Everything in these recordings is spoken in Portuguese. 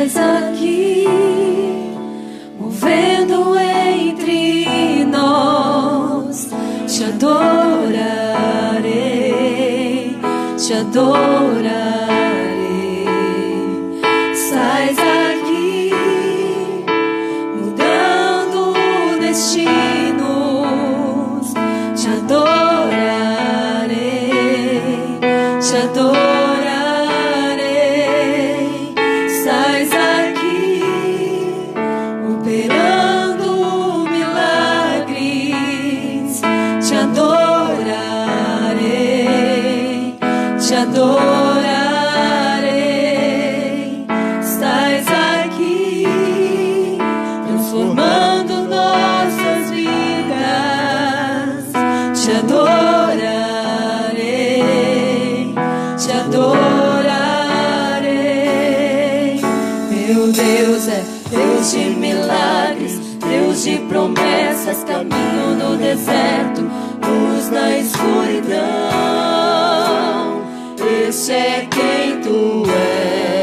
Sais aqui, movendo entre nós. Te adorarei, te adorarei. Sais aqui, mudando destinos. Te adorarei, te adorarei. Sais aqui, operando milagres. Te adorarei, te adorarei. Estás aqui, transformando nossas vidas. Te adorarei, te adorarei. Meu Deus é Deus de milagres, Deus de promessas, caminho no deserto, luz na escuridão. Esse é quem tu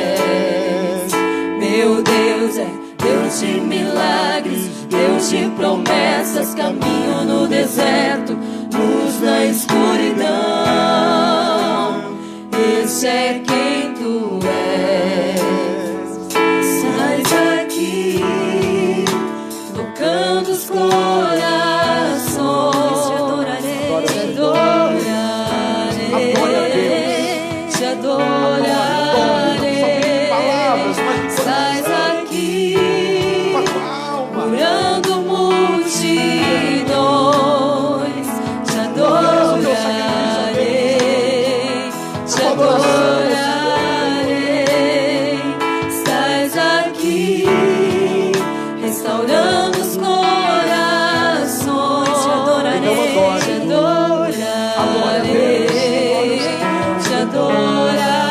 és. Meu Deus é Deus de milagres, Deus de promessas, caminho no deserto, luz na escuridão. Esse é quem tu és. Sais aqui, tocando os corações. Te adorarei, te adorarei, te adorarei. Sais aqui, curando multidões. Te adorarei, te adorarei. Estás aqui, restaurando os corações. Te adorarei, te adorarei, te adorarei.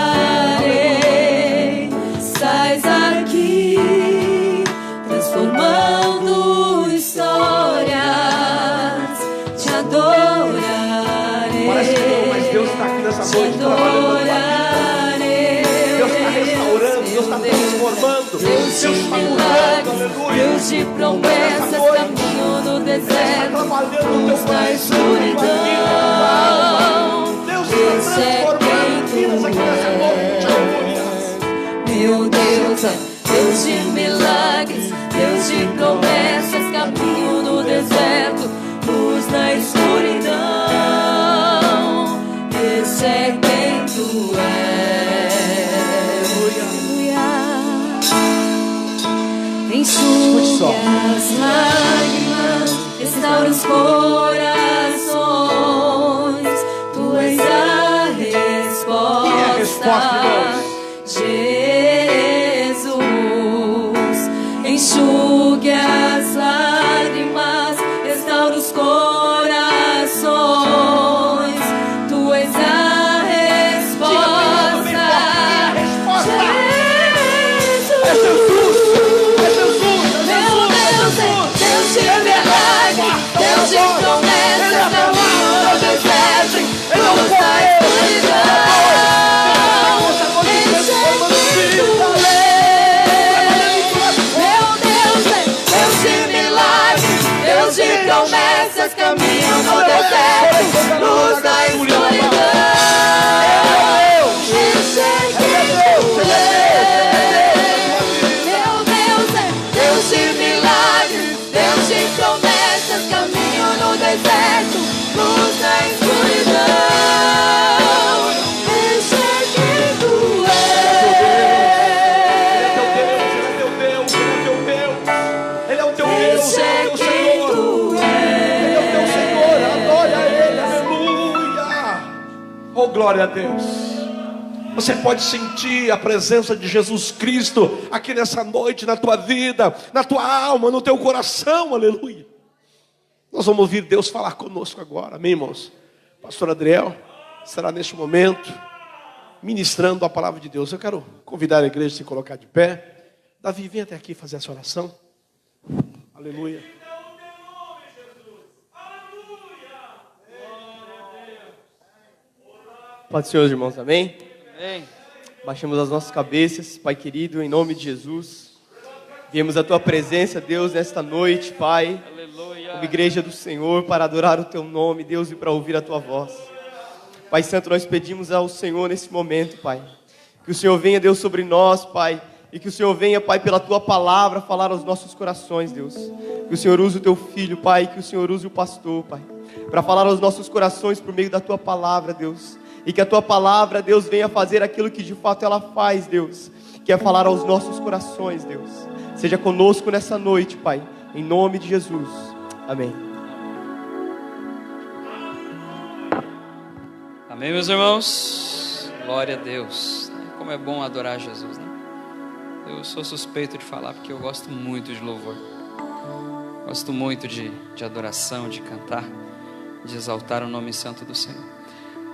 Estás aqui, transformando histórias. Te adorarei, Parece que não, mas Deus está aqui nessa noite trabalhando. Deus está restaurando, Deus está transformando, Deus está mudando, aleluia. Deus de promessas, caminho no deserto, luz na escuridão. Deus está transformando vidas aqui nessa noite, aleluia. Meu Deus é Deus de milagres, Deus de promessas, caminho no deserto, luz na escuridão. Esse é quem tu és. Enxugue as lágrimas, restaura os corações. Tu és a resposta. Quem é a resposta, irmãos? Jesus, enxugue as lágrimas, restaura os corações. Tu és a resposta. Deus de milagre, Deus de promessas, caminho no deserto, luz na escuridão. Meu Deus é Deus de milagre, Deus de promessas, caminho no deserto, luz na escuridão. Esse é quem tu és. Meu Deus é Deus de milagre, Deus de promessas, caminho no deserto, luz na escuridão. Esse é quem tu és. Ele é o teu Deus, Esse é Ele é o teu quem Senhor. tu Ele é o teu és. Senhor, adora Ele, aleluia. Oh, glória a Deus. Você pode sentir a presença de Jesus Cristo aqui nessa noite, na tua vida, na tua alma, no teu coração, aleluia. Nós vamos ouvir Deus falar conosco agora, amém, irmãos? Pastor Adriel será neste momento ministrando a palavra de Deus. Eu quero convidar a igreja a se colocar de pé. Davi, vem até aqui fazer essa oração. Aleluia. Pode ser, irmãos, amém? Amém. Baixamos as nossas cabeças, Pai querido, em nome de Jesus. Viemos à Tua presença, Deus, nesta noite, Pai. Aleluia. Como igreja do Senhor, para adorar o Teu nome, Deus, e para ouvir a Tua voz. Pai Santo, nós pedimos ao Senhor nesse momento, Pai, que o Senhor venha, Deus, sobre nós, Pai, e que o Senhor venha, Pai, pela Tua palavra, falar aos nossos corações, Deus. Que o Senhor use o Teu Filho, Pai, que o Senhor use o pastor, Pai, para falar aos nossos corações por meio da Tua palavra, Deus. E que a Tua palavra, Deus, venha fazer aquilo que de fato ela faz, Deus, que é falar aos nossos corações, Deus. Seja conosco nessa noite, Pai, em nome de Jesus. Amém. Amém, meus irmãos? Glória a Deus. Como é bom adorar Jesus, né? Eu sou suspeito de falar porque eu gosto muito de louvor. Gosto muito de adoração, de cantar, de exaltar o nome santo do Senhor.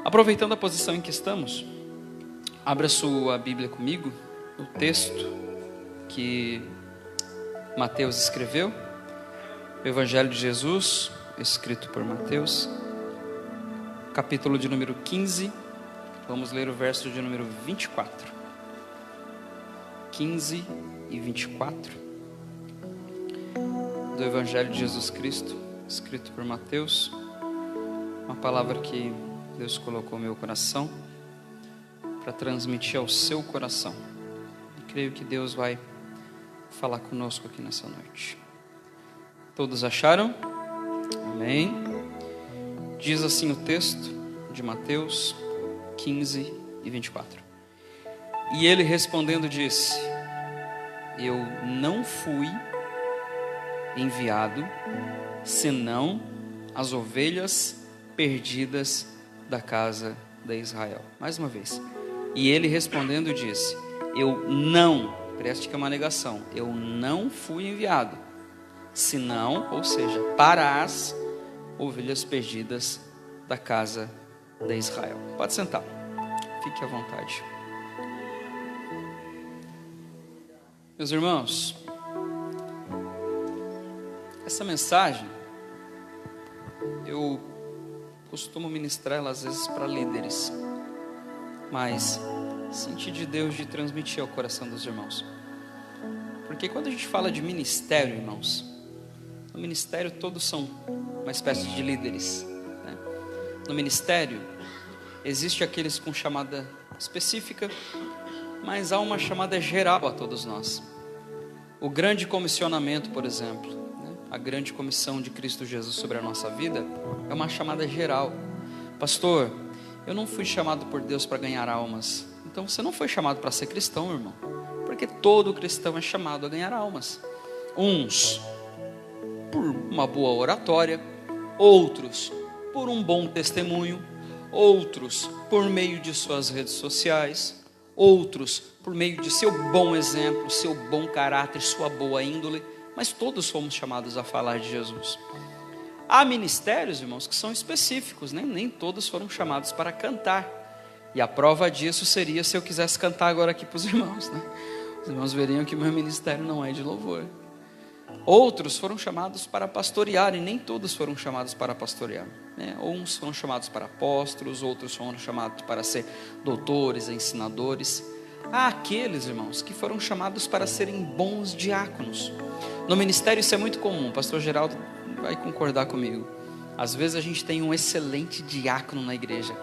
Aproveitando a posição em que estamos, abra sua Bíblia comigo, no texto que Mateus escreveu, o Evangelho de Jesus, escrito por Mateus, capítulo de número 15, vamos ler o verso de número 24. 15 e 24, do Evangelho de Jesus Cristo, escrito por Mateus, uma palavra que Deus colocou no meu coração para transmitir ao seu coração. E creio que Deus vai falar conosco aqui nessa noite. Todos acharam? Amém. Diz assim o texto de Mateus 15 e 24. E ele respondendo disse: eu não fui enviado senão as ovelhas perdidas da casa de Israel. Mais uma vez. E ele respondendo disse: eu não, preste que é uma negação, eu não fui enviado senão, ou seja, para as ovelhas perdidas da casa de Israel. Pode sentar, fique à vontade. Meus irmãos, essa mensagem eu costumo ministrar ela às vezes para líderes, mas senti de Deus de transmitir ao coração dos irmãos, porque quando a gente fala de ministério, irmãos, no ministério todos são uma espécie de líderes, né? No ministério existe aqueles com chamada específica, mas há uma chamada geral a todos nós. O grande comissionamento, por exemplo, né? A grande comissão de Cristo Jesus sobre a nossa vida é uma chamada geral. Pastor, eu não fui chamado por Deus para ganhar almas. Então você não foi chamado para ser cristão, irmão, porque todo cristão é chamado a ganhar almas. Uns por uma boa oratória, outros por um bom testemunho, outros por meio de suas redes sociais, outros por meio de seu bom exemplo, seu bom caráter, sua boa índole, mas todos fomos chamados a falar de Jesus. Há ministérios, irmãos, que são específicos, né? Nem todos foram chamados para cantar, e a prova disso seria se eu quisesse cantar agora aqui para os irmãos, né? Os irmãos veriam que meu ministério não é de louvor. Outros foram chamados para pastorear, e nem todos foram chamados para pastorear, né? Uns foram chamados para apóstolos, outros foram chamados para ser doutores, ensinadores. Há aqueles, irmãos, que foram chamados para serem bons diáconos. No ministério isso é muito comum, o pastor Geraldo vai concordar comigo. Às vezes a gente tem um excelente diácono na igreja,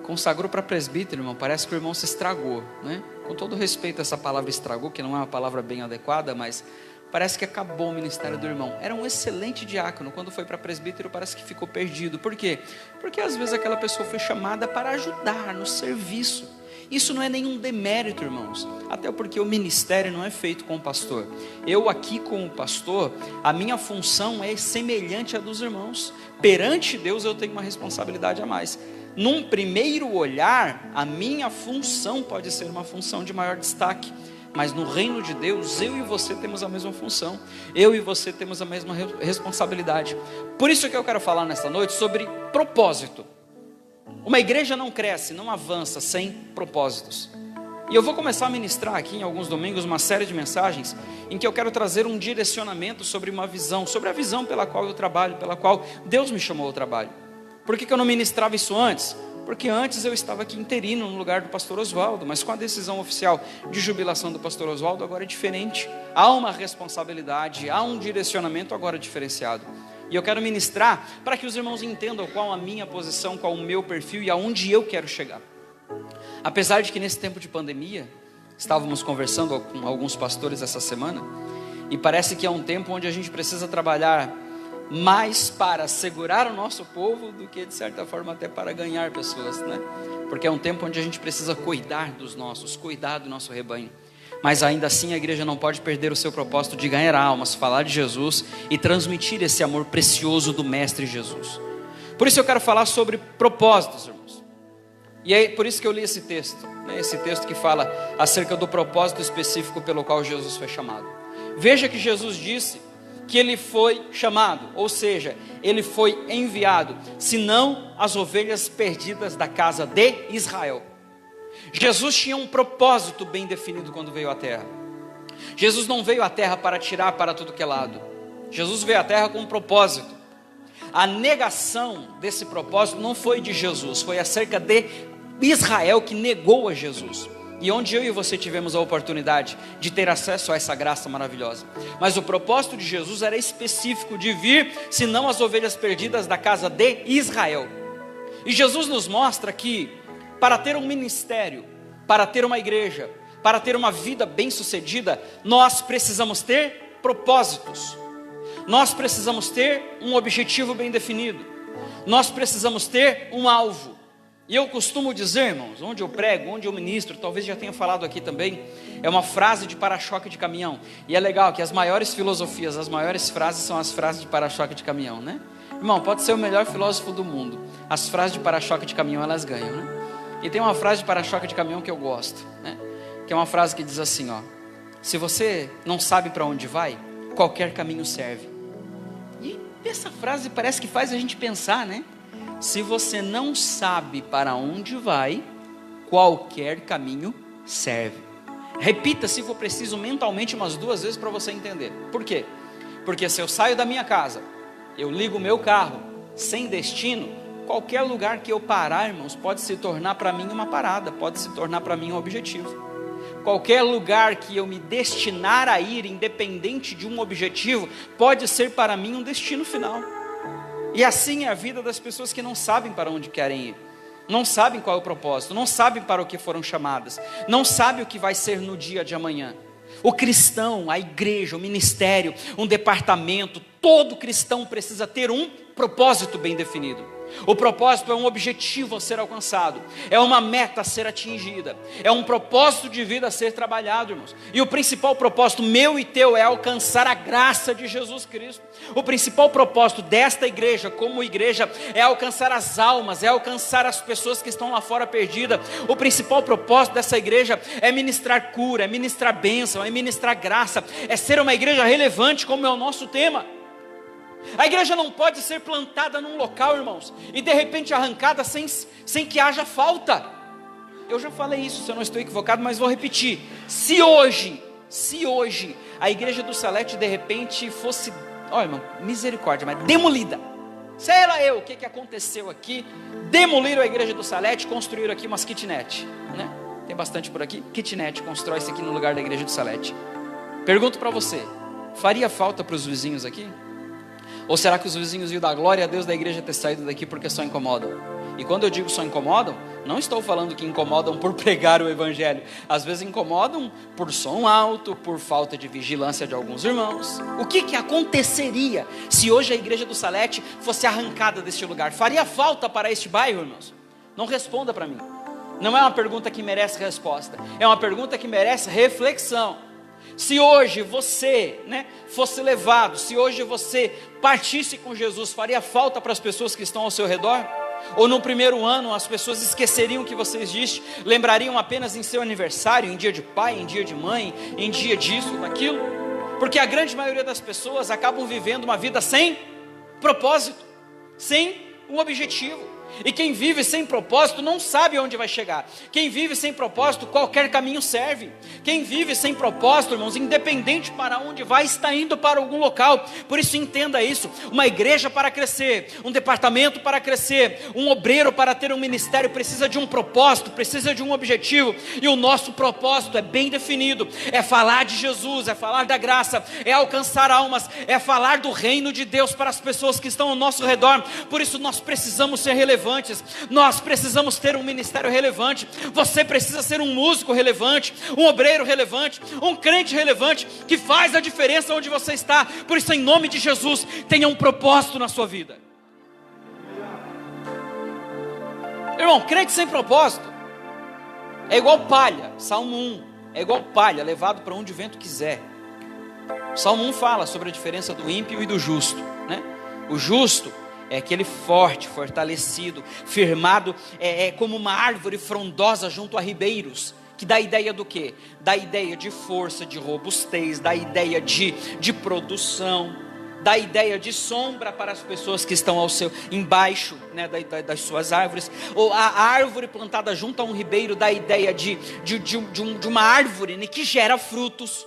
consagrou para presbítero, irmão, parece que o irmão se estragou, né? Com todo respeito a essa palavra estragou, que não é uma palavra bem adequada, mas parece que acabou o ministério do irmão. Era um excelente diácono, quando foi para presbítero parece que ficou perdido. Por quê? Porque às vezes aquela pessoa foi chamada para ajudar no serviço. Isso não é nenhum demérito, irmãos, até porque o ministério não é feito com o pastor. Eu aqui como pastor, a minha função é semelhante à dos irmãos. Perante Deus eu tenho uma responsabilidade a mais. Num primeiro olhar, a minha função pode ser uma função de maior destaque, mas no reino de Deus, eu e você temos a mesma função, eu e você temos a mesma responsabilidade. Por isso que eu quero falar nesta noite sobre propósito. Uma igreja não cresce, não avança sem propósitos. E eu vou começar a ministrar aqui em alguns domingos uma série de mensagens em que eu quero trazer um direcionamento sobre uma visão, sobre a visão pela qual eu trabalho, pela qual Deus me chamou ao trabalho. Por que eu não ministrava isso antes? Porque antes eu estava aqui interino no lugar do pastor Oswaldo, mas com a decisão oficial de jubilação do pastor Oswaldo agora é diferente. Há uma responsabilidade, há um direcionamento agora diferenciado. E eu quero ministrar para que os irmãos entendam qual a minha posição, qual o meu perfil e aonde eu quero chegar. Apesar de que nesse tempo de pandemia, estávamos conversando com alguns pastores essa semana, e parece que é um tempo onde a gente precisa trabalhar mais para segurar o nosso povo do que de certa forma até para ganhar pessoas, né? Porque é um tempo onde a gente precisa cuidar dos nossos, cuidar do nosso rebanho. Mas ainda assim a igreja não pode perder o seu propósito de ganhar almas, falar de Jesus e transmitir esse amor precioso do Mestre Jesus. Por isso eu quero falar sobre propósitos, irmãos. E é por isso que eu li esse texto, né? Esse texto que fala acerca do propósito específico pelo qual Jesus foi chamado. Veja que Jesus disse que ele foi chamado, ou seja, ele foi enviado, senão as ovelhas perdidas da casa de Israel. Jesus tinha um propósito bem definido quando veio à terra. Jesus não veio à terra para tirar para tudo que é lado. Jesus veio à terra com um propósito. A negação desse propósito não foi de Jesus, foi acerca de Israel que negou a Jesus. E onde eu e você tivemos a oportunidade de ter acesso a essa graça maravilhosa. Mas o propósito de Jesus era específico, de vir, senão as ovelhas perdidas da casa de Israel. E Jesus nos mostra que para ter um ministério, para ter uma igreja, para ter uma vida bem-sucedida, nós precisamos ter propósitos. Nós precisamos ter um objetivo bem definido. Nós precisamos ter um alvo. E eu costumo dizer, irmãos, onde eu prego, onde eu ministro, talvez já tenha falado aqui também, é uma frase de para-choque de caminhão. E é legal que as maiores filosofias, as maiores frases são as frases de para-choque de caminhão, né? Irmão, pode ser o melhor filósofo do mundo, as frases de para-choque de caminhão elas ganham, né? E tem uma frase de para-choque de caminhão que eu gosto, né? Que é uma frase que diz assim, ó: se você não sabe para onde vai, qualquer caminho serve. E essa frase parece que faz a gente pensar, né? Se você não sabe para onde vai, qualquer caminho serve. Repita se for preciso mentalmente umas 2 vezes para você entender. Por quê? Porque se eu saio da minha casa, eu ligo o meu carro, sem destino, qualquer lugar que eu parar, irmãos, pode se tornar para mim uma parada, pode se tornar para mim um objetivo. Qualquer lugar que eu me destinar a ir, independente de um objetivo, pode ser para mim um destino final. E assim é a vida das pessoas que não sabem para onde querem ir, não sabem qual é o propósito, não sabem para o que foram chamadas, não sabem o que vai ser no dia de amanhã. O cristão, a igreja, o ministério, um departamento, todo cristão precisa ter um propósito bem definido. O propósito é um objetivo a ser alcançado, é uma meta a ser atingida, é um propósito de vida a ser trabalhado, irmãos. E o principal propósito meu e teu é alcançar a graça de Jesus Cristo. O principal propósito desta igreja, como igreja, é alcançar as almas, é alcançar as pessoas que estão lá fora perdidas. O principal propósito dessa igreja é ministrar cura, é ministrar bênção, é ministrar graça, é ser uma igreja relevante, como é o nosso tema. A igreja não pode ser plantada num local, irmãos, e de repente arrancada sem que haja falta. Eu já falei isso, se eu não estou equivocado, mas vou repetir. Se hoje a igreja do Salete de repente fosse, olha, irmão, misericórdia, mas demolida. Sei lá eu o que aconteceu aqui. Demoliram a igreja do Salete, construíram aqui umas kitnet, né? Tem bastante por aqui. Kitnet, constrói-se aqui no lugar da igreja do Salete. Pergunto para você, faria falta para os vizinhos aqui? Ou será que os vizinhos iam dar glória a Deus da igreja ter saído daqui porque só incomodam? E quando eu digo só incomodam, não estou falando que incomodam por pregar o evangelho. Às vezes incomodam por som alto, por falta de vigilância de alguns irmãos. O que aconteceria se hoje a igreja do Salete fosse arrancada deste lugar? Faria falta para este bairro, irmãos? Não responda para mim. Não é uma pergunta que merece resposta, é uma pergunta que merece reflexão. Se hoje você, fosse levado, se hoje você partisse com Jesus, faria falta para as pessoas que estão ao seu redor? Ou no primeiro ano as pessoas esqueceriam que você existe, lembrariam apenas em seu aniversário, em dia de pai, em dia de mãe, em dia disso, daquilo? Porque a grande maioria das pessoas acabam vivendo uma vida sem propósito, sem um objetivo. E quem vive sem propósito não sabe onde vai chegar. Quem vive sem propósito, qualquer caminho serve. Quem vive sem propósito, irmãos, independente para onde vai, está indo para algum local. Por isso entenda isso: uma igreja para crescer, um departamento para crescer, um obreiro para ter um ministério precisa de um propósito, precisa de um objetivo. E o nosso propósito é bem definido: é falar de Jesus, é falar da graça, é alcançar almas, é falar do reino de Deus para as pessoas que estão ao nosso redor. Por isso nós precisamos ser relevantes, nós precisamos ter um ministério relevante. Você precisa ser um músico relevante, um obreiro relevante, um crente relevante, que faz a diferença onde você está. Por isso, em nome de Jesus, tenha um propósito na sua vida. Irmão, crente sem propósito é igual palha. Salmo 1 é igual palha, levado para onde o vento quiser. Salmo 1 fala sobre a diferença do ímpio e do justo, né? O justo é aquele forte, fortalecido, firmado, é como uma árvore frondosa junto a ribeiros, que dá ideia do quê? Dá ideia de força, de robustez, dá ideia de produção, dá ideia de sombra para as pessoas que estão embaixo, né, das suas árvores. Ou a árvore plantada junto a um ribeiro dá ideia de uma árvore, né, que gera frutos.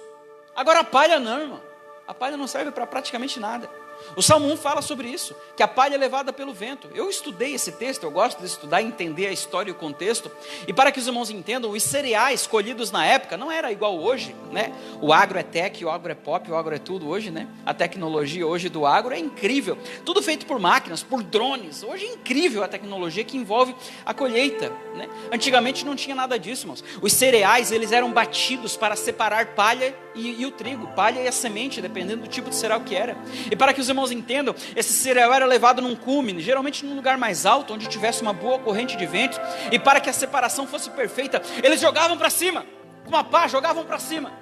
Agora a palha não, irmão. A palha não serve para praticamente nada. O Salmo 1 fala sobre isso, que a palha é levada pelo vento. Eu estudei esse texto, eu gosto de estudar e entender a história e o contexto. E para que os irmãos entendam, os cereais colhidos na época não era igual hoje, né? O agro é tech, o agro é pop, o agro é tudo hoje, né? A tecnologia hoje do agro é incrível. Tudo feito por máquinas, por drones. Hoje é incrível a tecnologia que envolve a colheita, né? Antigamente não tinha nada disso, irmãos. Os cereais, eles eram batidos para separar palha e o trigo, palha e a semente, dependendo do tipo de cereal que era. E para que os irmãos entendam, esse cereal era levado num cume, geralmente num lugar mais alto, onde tivesse uma boa corrente de vento, e para que a separação fosse perfeita, eles jogavam para cima, com uma pá, jogavam para cima.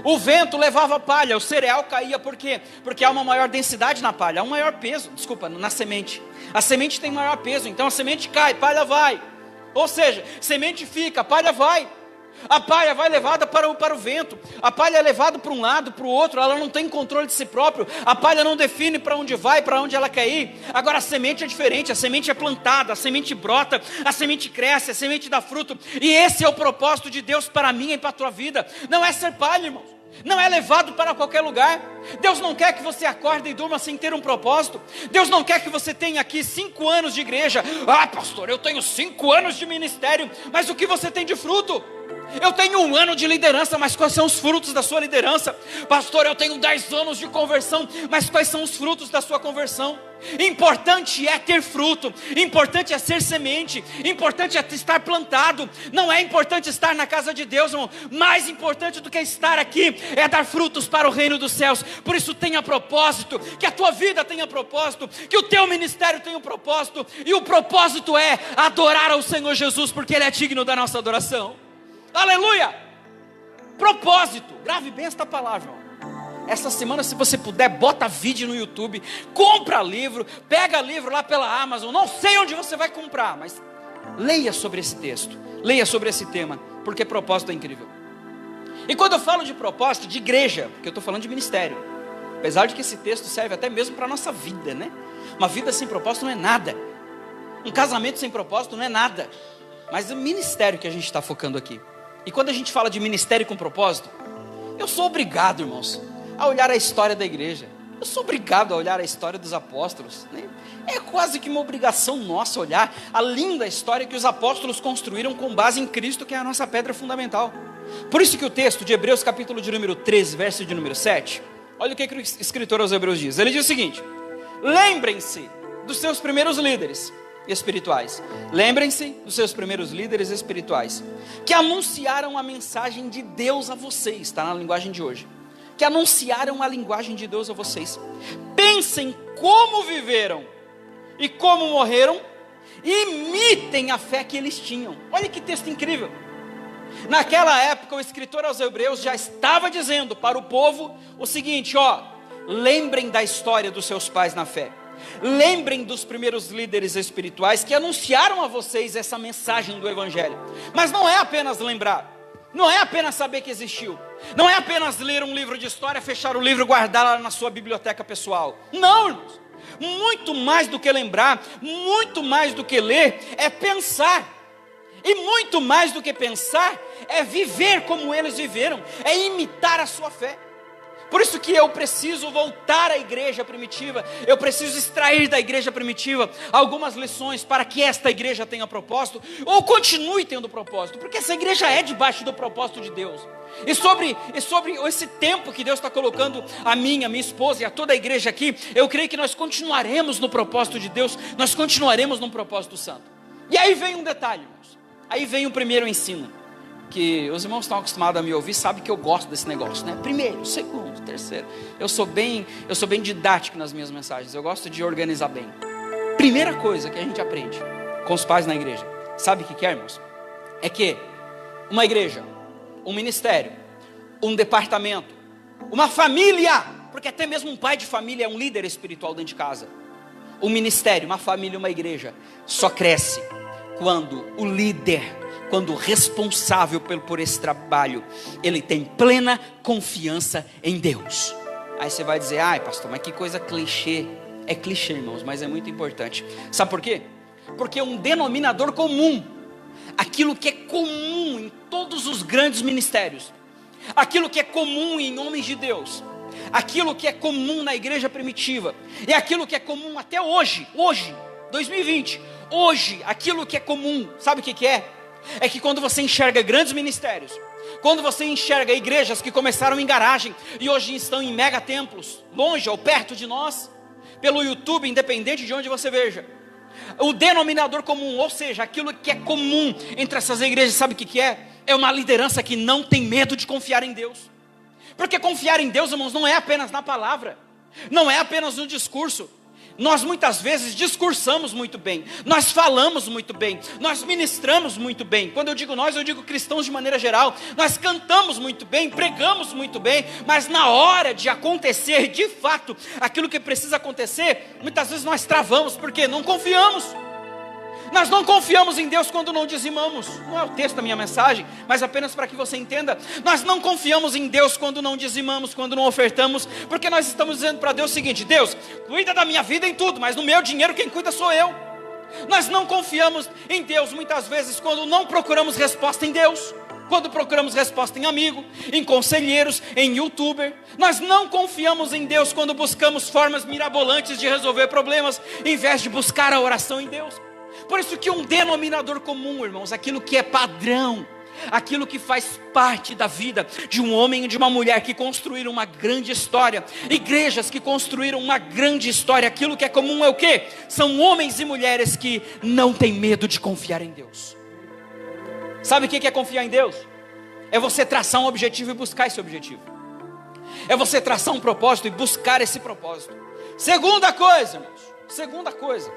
O vento levava a palha, o cereal caía, por quê? Porque há uma maior densidade na palha, há um maior peso, na semente. A semente tem maior peso, então a semente cai, palha vai. Ou seja, semente fica, palha vai. A palha vai levada para o vento. A palha é levada para um lado, para o outro. Ela não tem controle de si próprio. A palha não define para onde vai, para onde ela quer ir. Agora a semente é diferente. A semente é plantada, a semente brota, a semente cresce, a semente dá fruto. E esse é o propósito de Deus para mim e para a tua vida. Não é ser palha, irmãos. Não é levado para qualquer lugar. Deus não quer que você acorde e durma sem ter um propósito. Deus não quer que você tenha aqui 5 anos de igreja. Ah, pastor, eu tenho 5 anos de ministério. Mas o que você tem de fruto? Eu tenho 1 ano de liderança, mas quais são os frutos da sua liderança? Pastor, eu tenho 10 anos de conversão, mas quais são os frutos da sua conversão? Importante é ter fruto, importante é ser semente, importante é estar plantado. Não é importante estar na casa de Deus, irmão. Mais importante do que estar aqui é dar frutos para o reino dos céus. Por isso tenha propósito, que a tua vida tenha propósito, que o teu ministério tenha um propósito. E o propósito é adorar ao Senhor Jesus, porque Ele é digno da nossa adoração. Aleluia! Propósito, grave bem esta palavra. Essa semana, se você puder, bota vídeo no YouTube, compra livro, pega livro lá pela Amazon. Não sei onde você vai comprar, mas leia sobre esse texto, leia sobre esse tema, porque propósito é incrível. E quando eu falo de propósito, de igreja, porque eu estou falando de ministério, apesar de que esse texto serve até mesmo para a nossa vida, né? Uma vida sem propósito não é nada, um casamento sem propósito não é nada, mas é o ministério que a gente está focando aqui. E quando a gente fala de ministério com propósito, eu sou obrigado, irmãos, a olhar a história da igreja. Eu sou obrigado a olhar a história dos apóstolos, né? É quase que uma obrigação nossa olhar a linda história que os apóstolos construíram com base em Cristo, que é a nossa pedra fundamental. Por isso que o texto de Hebreus, capítulo de número 13, verso de número 7, olha o que o escritor aos Hebreus diz. Ele diz o seguinte: lembrem-se dos seus primeiros líderes espirituais. Lembrem-se dos seus primeiros líderes espirituais, que anunciaram a mensagem de Deus a vocês, está na linguagem de hoje. Que anunciaram a linguagem de Deus a vocês. Pensem como viveram e como morreram, e imitem a fé que eles tinham. Olha que texto incrível. Naquela época, o escritor aos Hebreus já estava dizendo para o povo o seguinte: lembrem da história dos seus pais na fé. Lembrem dos primeiros líderes espirituais que anunciaram a vocês essa mensagem do Evangelho. Mas não é apenas lembrar, não é apenas saber que existiu, não é apenas ler um livro de história, fechar o livro e guardar lá na sua biblioteca pessoal. Não, irmãos, muito mais do que lembrar, muito mais do que ler, é pensar. E muito mais do que pensar, é viver como eles viveram, é imitar a sua fé. Por isso que eu preciso voltar à igreja primitiva, eu preciso extrair da igreja primitiva algumas lições para que esta igreja tenha propósito, ou continue tendo propósito, porque essa igreja é debaixo do propósito de Deus. E sobre esse tempo que Deus está colocando a minha esposa e a toda a igreja aqui, eu creio que nós continuaremos no propósito de Deus, nós continuaremos num propósito santo. E aí vem um detalhe, irmãos, aí vem o primeiro ensino, que os irmãos estão acostumados a me ouvir, sabem que eu gosto desse negócio, né? Primeiro, segundo, terceiro. Eu sou bem didático nas minhas mensagens, eu gosto de organizar bem. Primeira coisa que a gente aprende com os pais na igreja, sabe o que é, irmãos? É que uma igreja, um ministério, um departamento, uma família, porque até mesmo um pai de família é um líder espiritual dentro de casa. Um ministério, uma família, uma igreja, só cresce quando o líder, quando o responsável por esse trabalho, ele tem plena confiança em Deus. Aí você vai dizer, ai pastor, mas que coisa clichê. É clichê, irmãos, mas é muito importante. Sabe por quê? Porque um denominador comum, aquilo que é comum em todos os grandes ministérios, aquilo que é comum em homens de Deus, aquilo que é comum na igreja primitiva, e aquilo que é comum até hoje, 2020, hoje, aquilo que é comum, sabe o que é? É que quando você enxerga grandes ministérios, quando você enxerga igrejas que começaram em garagem e hoje estão em mega templos, longe ou perto de nós, pelo YouTube, independente de onde você veja, o denominador comum, ou seja, aquilo que é comum entre essas igrejas, sabe o que é? É uma liderança que não tem medo de confiar em Deus. Porque confiar em Deus, irmãos, não é apenas na palavra, não é apenas no discurso. Nós muitas vezes discursamos muito bem, nós falamos muito bem, nós ministramos muito bem. Quando eu digo nós, eu digo cristãos de maneira geral. Nós cantamos muito bem, pregamos muito bem, mas na hora de acontecer, de fato, aquilo que precisa acontecer, muitas vezes nós travamos, porque não confiamos. Nós não confiamos em Deus quando não dizimamos. Não é o texto da minha mensagem, mas apenas para que você entenda. Nós não confiamos em Deus quando não dizimamos, quando não ofertamos, porque nós estamos dizendo para Deus o seguinte: Deus, cuida da minha vida em tudo, mas no meu dinheiro quem cuida sou eu. Nós não confiamos em Deus muitas vezes quando não procuramos resposta em Deus, quando procuramos resposta em amigo, em conselheiros, em youtuber. Nós não confiamos em Deus quando buscamos formas mirabolantes de resolver problemas, em vez de buscar a oração em Deus. Por isso que um denominador comum, irmãos, aquilo que é padrão, aquilo que faz parte da vida de um homem e de uma mulher que construíram uma grande história, igrejas que construíram uma grande história, aquilo que é comum é o quê? São homens e mulheres que não têm medo de confiar em Deus. Sabe o que é confiar em Deus? É você traçar um objetivo e buscar esse objetivo. É você traçar um propósito e buscar esse propósito. Segunda coisa, irmãos, segunda coisa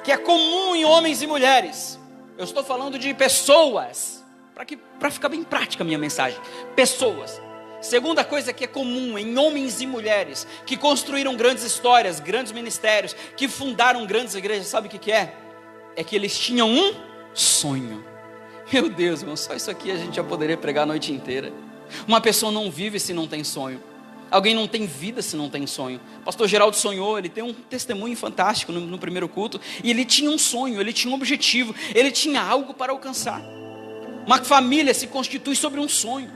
que é comum em homens e mulheres, eu estou falando de pessoas, para ficar bem prática a minha mensagem, pessoas. Segunda coisa que é comum em homens e mulheres que construíram grandes histórias, grandes ministérios, que fundaram grandes igrejas, sabe o que é? É que eles tinham um sonho. Meu Deus, irmão, só isso aqui a gente já poderia pregar a noite inteira. Uma pessoa não vive se não tem sonho. Alguém não tem vida se não tem sonho. O pastor Geraldo sonhou, ele tem um testemunho fantástico no primeiro culto, e ele tinha um sonho, ele tinha um objetivo, ele tinha algo para alcançar. Uma família se constitui sobre um sonho,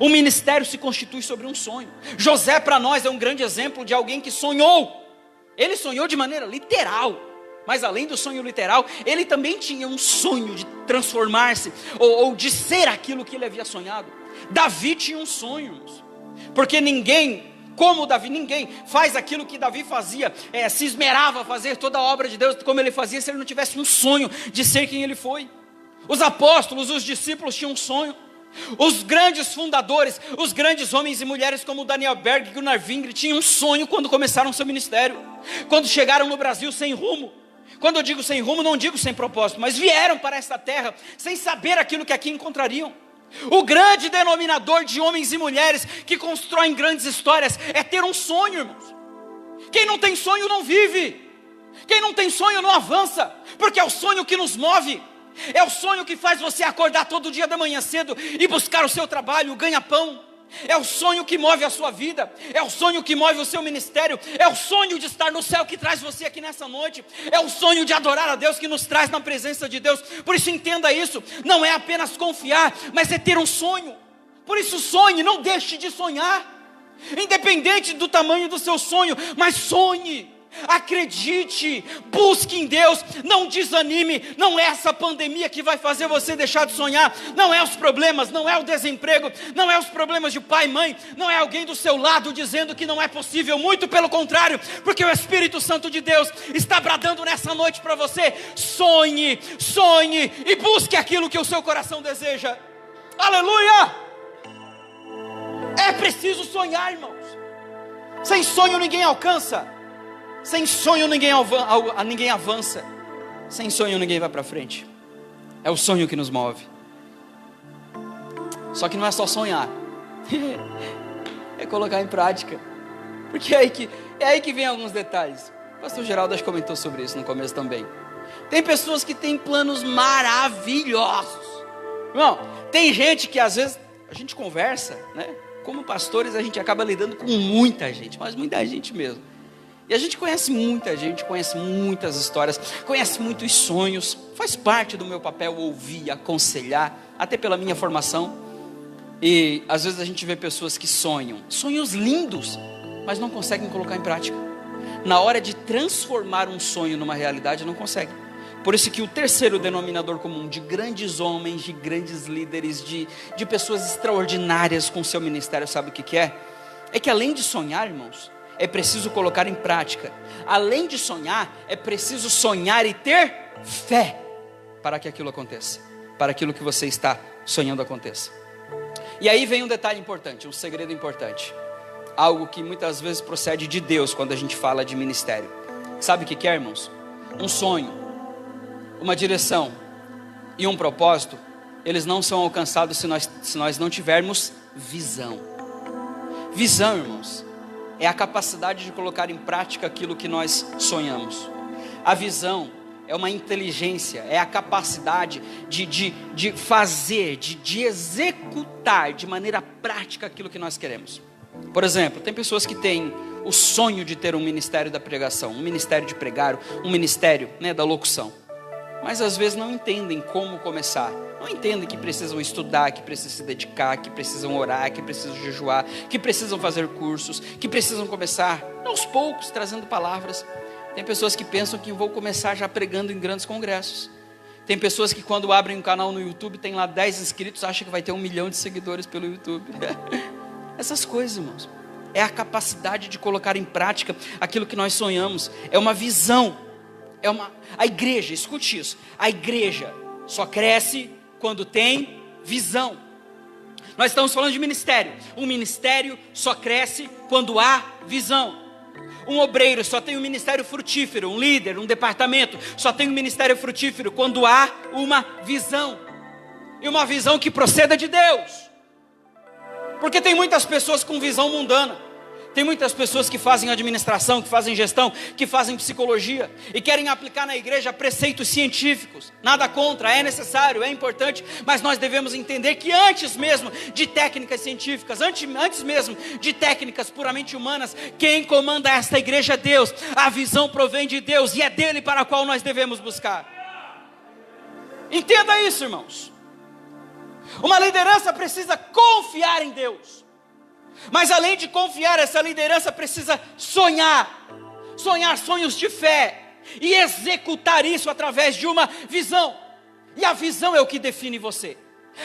um ministério se constitui sobre um sonho. José para nós é um grande exemplo de alguém que sonhou. Ele sonhou de maneira literal, mas além do sonho literal, ele também tinha um sonho de transformar-se, ou de ser aquilo que ele havia sonhado. Davi tinha um sonho, porque ninguém, como Davi, ninguém faz aquilo que Davi fazia, se esmerava a fazer toda a obra de Deus como ele fazia, se ele não tivesse um sonho de ser quem ele foi. Os apóstolos, os discípulos tinham um sonho. Os grandes fundadores, os grandes homens e mulheres como Daniel Berg e Gunnar Wingre tinham um sonho quando começaram seu ministério, quando chegaram no Brasil sem rumo. Quando eu digo sem rumo, não digo sem propósito, mas vieram para esta terra sem saber aquilo que aqui encontrariam. O grande denominador de homens e mulheres que constroem grandes histórias é ter um sonho, irmãos. Quem não tem sonho não vive. Quem não tem sonho não avança, porque é o sonho que nos move. É o sonho que faz você acordar todo dia da manhã cedo e buscar o seu trabalho, o ganha-pão. É o sonho que move a sua vida, é o sonho que move o seu ministério, é o sonho de estar no céu que traz você aqui nessa noite, é o sonho de adorar a Deus que nos traz na presença de Deus. Por isso entenda isso, não é apenas confiar, mas é ter um sonho. Por isso sonhe, não deixe de sonhar, independente do tamanho do seu sonho, mas sonhe. Acredite, busque em Deus, não desanime. Não é essa pandemia que vai fazer você deixar de sonhar, não é os problemas, não é o desemprego, não é os problemas de pai e mãe, não é alguém do seu lado dizendo que não é possível, muito pelo contrário, porque o Espírito Santo de Deus está bradando nessa noite para você: sonhe, sonhe e busque aquilo que o seu coração deseja. Aleluia! É preciso sonhar, irmãos. Sem sonho ninguém alcança. Sem sonho ninguém avança. Sem sonho ninguém vai para frente. É o sonho que nos move. Só que não é só sonhar. É colocar em prática. Porque é aí que vem alguns detalhes. O pastor Geraldo acho que comentou sobre isso no começo também. Tem pessoas que têm planos maravilhosos. Irmão, tem gente que às vezes a gente conversa, né? Como pastores a gente acaba lidando com muita gente, mas muita gente mesmo. E a gente conhece muita gente, conhece muitas histórias, conhece muitos sonhos. Faz parte do meu papel ouvir, aconselhar, até pela minha formação. E às vezes a gente vê pessoas que sonham, sonhos lindos, mas não conseguem colocar em prática. Na hora de transformar um sonho numa realidade, não conseguem. Por isso que o terceiro denominador comum de grandes homens, de grandes líderes, de pessoas extraordinárias com seu ministério, sabe o que é? É que além de sonhar, irmãos, é preciso colocar em prática. Além de sonhar, é preciso sonhar e ter fé para que aquilo aconteça, para aquilo que você está sonhando aconteça. E aí vem um detalhe importante, um segredo importante, algo que muitas vezes procede de Deus quando a gente fala de ministério. Sabe o que é, irmãos? Um sonho, uma direção e um propósito, eles não são alcançados se nós não tivermos visão. Visão, irmãos, é a capacidade de colocar em prática aquilo que nós sonhamos. A visão é uma inteligência, é a capacidade de fazer, de executar de maneira prática aquilo que nós queremos. Por exemplo, tem pessoas que têm o sonho de ter um ministério da pregação, um ministério de pregar, um ministério, né, da locução, mas às vezes não entendem como começar. Não entendem que precisam estudar, que precisam se dedicar, que precisam orar, que precisam jejuar, que precisam fazer cursos, que precisam começar aos poucos, trazendo palavras. Tem pessoas que pensam que vão começar já pregando em grandes congressos. Tem pessoas que quando abrem um canal no YouTube, tem lá 10 inscritos, acham que vai ter 1 milhão de seguidores pelo YouTube. Essas coisas, irmãos, é a capacidade de colocar em prática aquilo que nós sonhamos. É uma visão. A igreja, escute isso, a igreja só cresce quando tem visão. Nós estamos falando de ministério. Um ministério só cresce quando há visão. Um obreiro só tem um ministério frutífero, um líder, um departamento só tem um ministério frutífero quando há uma visão. E uma visão que proceda de Deus. Porque tem muitas pessoas com visão mundana. Tem muitas pessoas que fazem administração, que fazem gestão, que fazem psicologia e querem aplicar na igreja preceitos científicos. Nada contra, é necessário, é importante, mas nós devemos entender que antes mesmo de técnicas científicas, antes mesmo de técnicas puramente humanas, quem comanda esta igreja é Deus. A visão provém de Deus e é dele para a qual nós devemos buscar. Entenda isso, irmãos. Uma liderança precisa confiar em Deus. Mas além de confiar, essa liderança precisa sonhar sonhos de fé, e executar isso através de uma visão. E a visão é o que define você.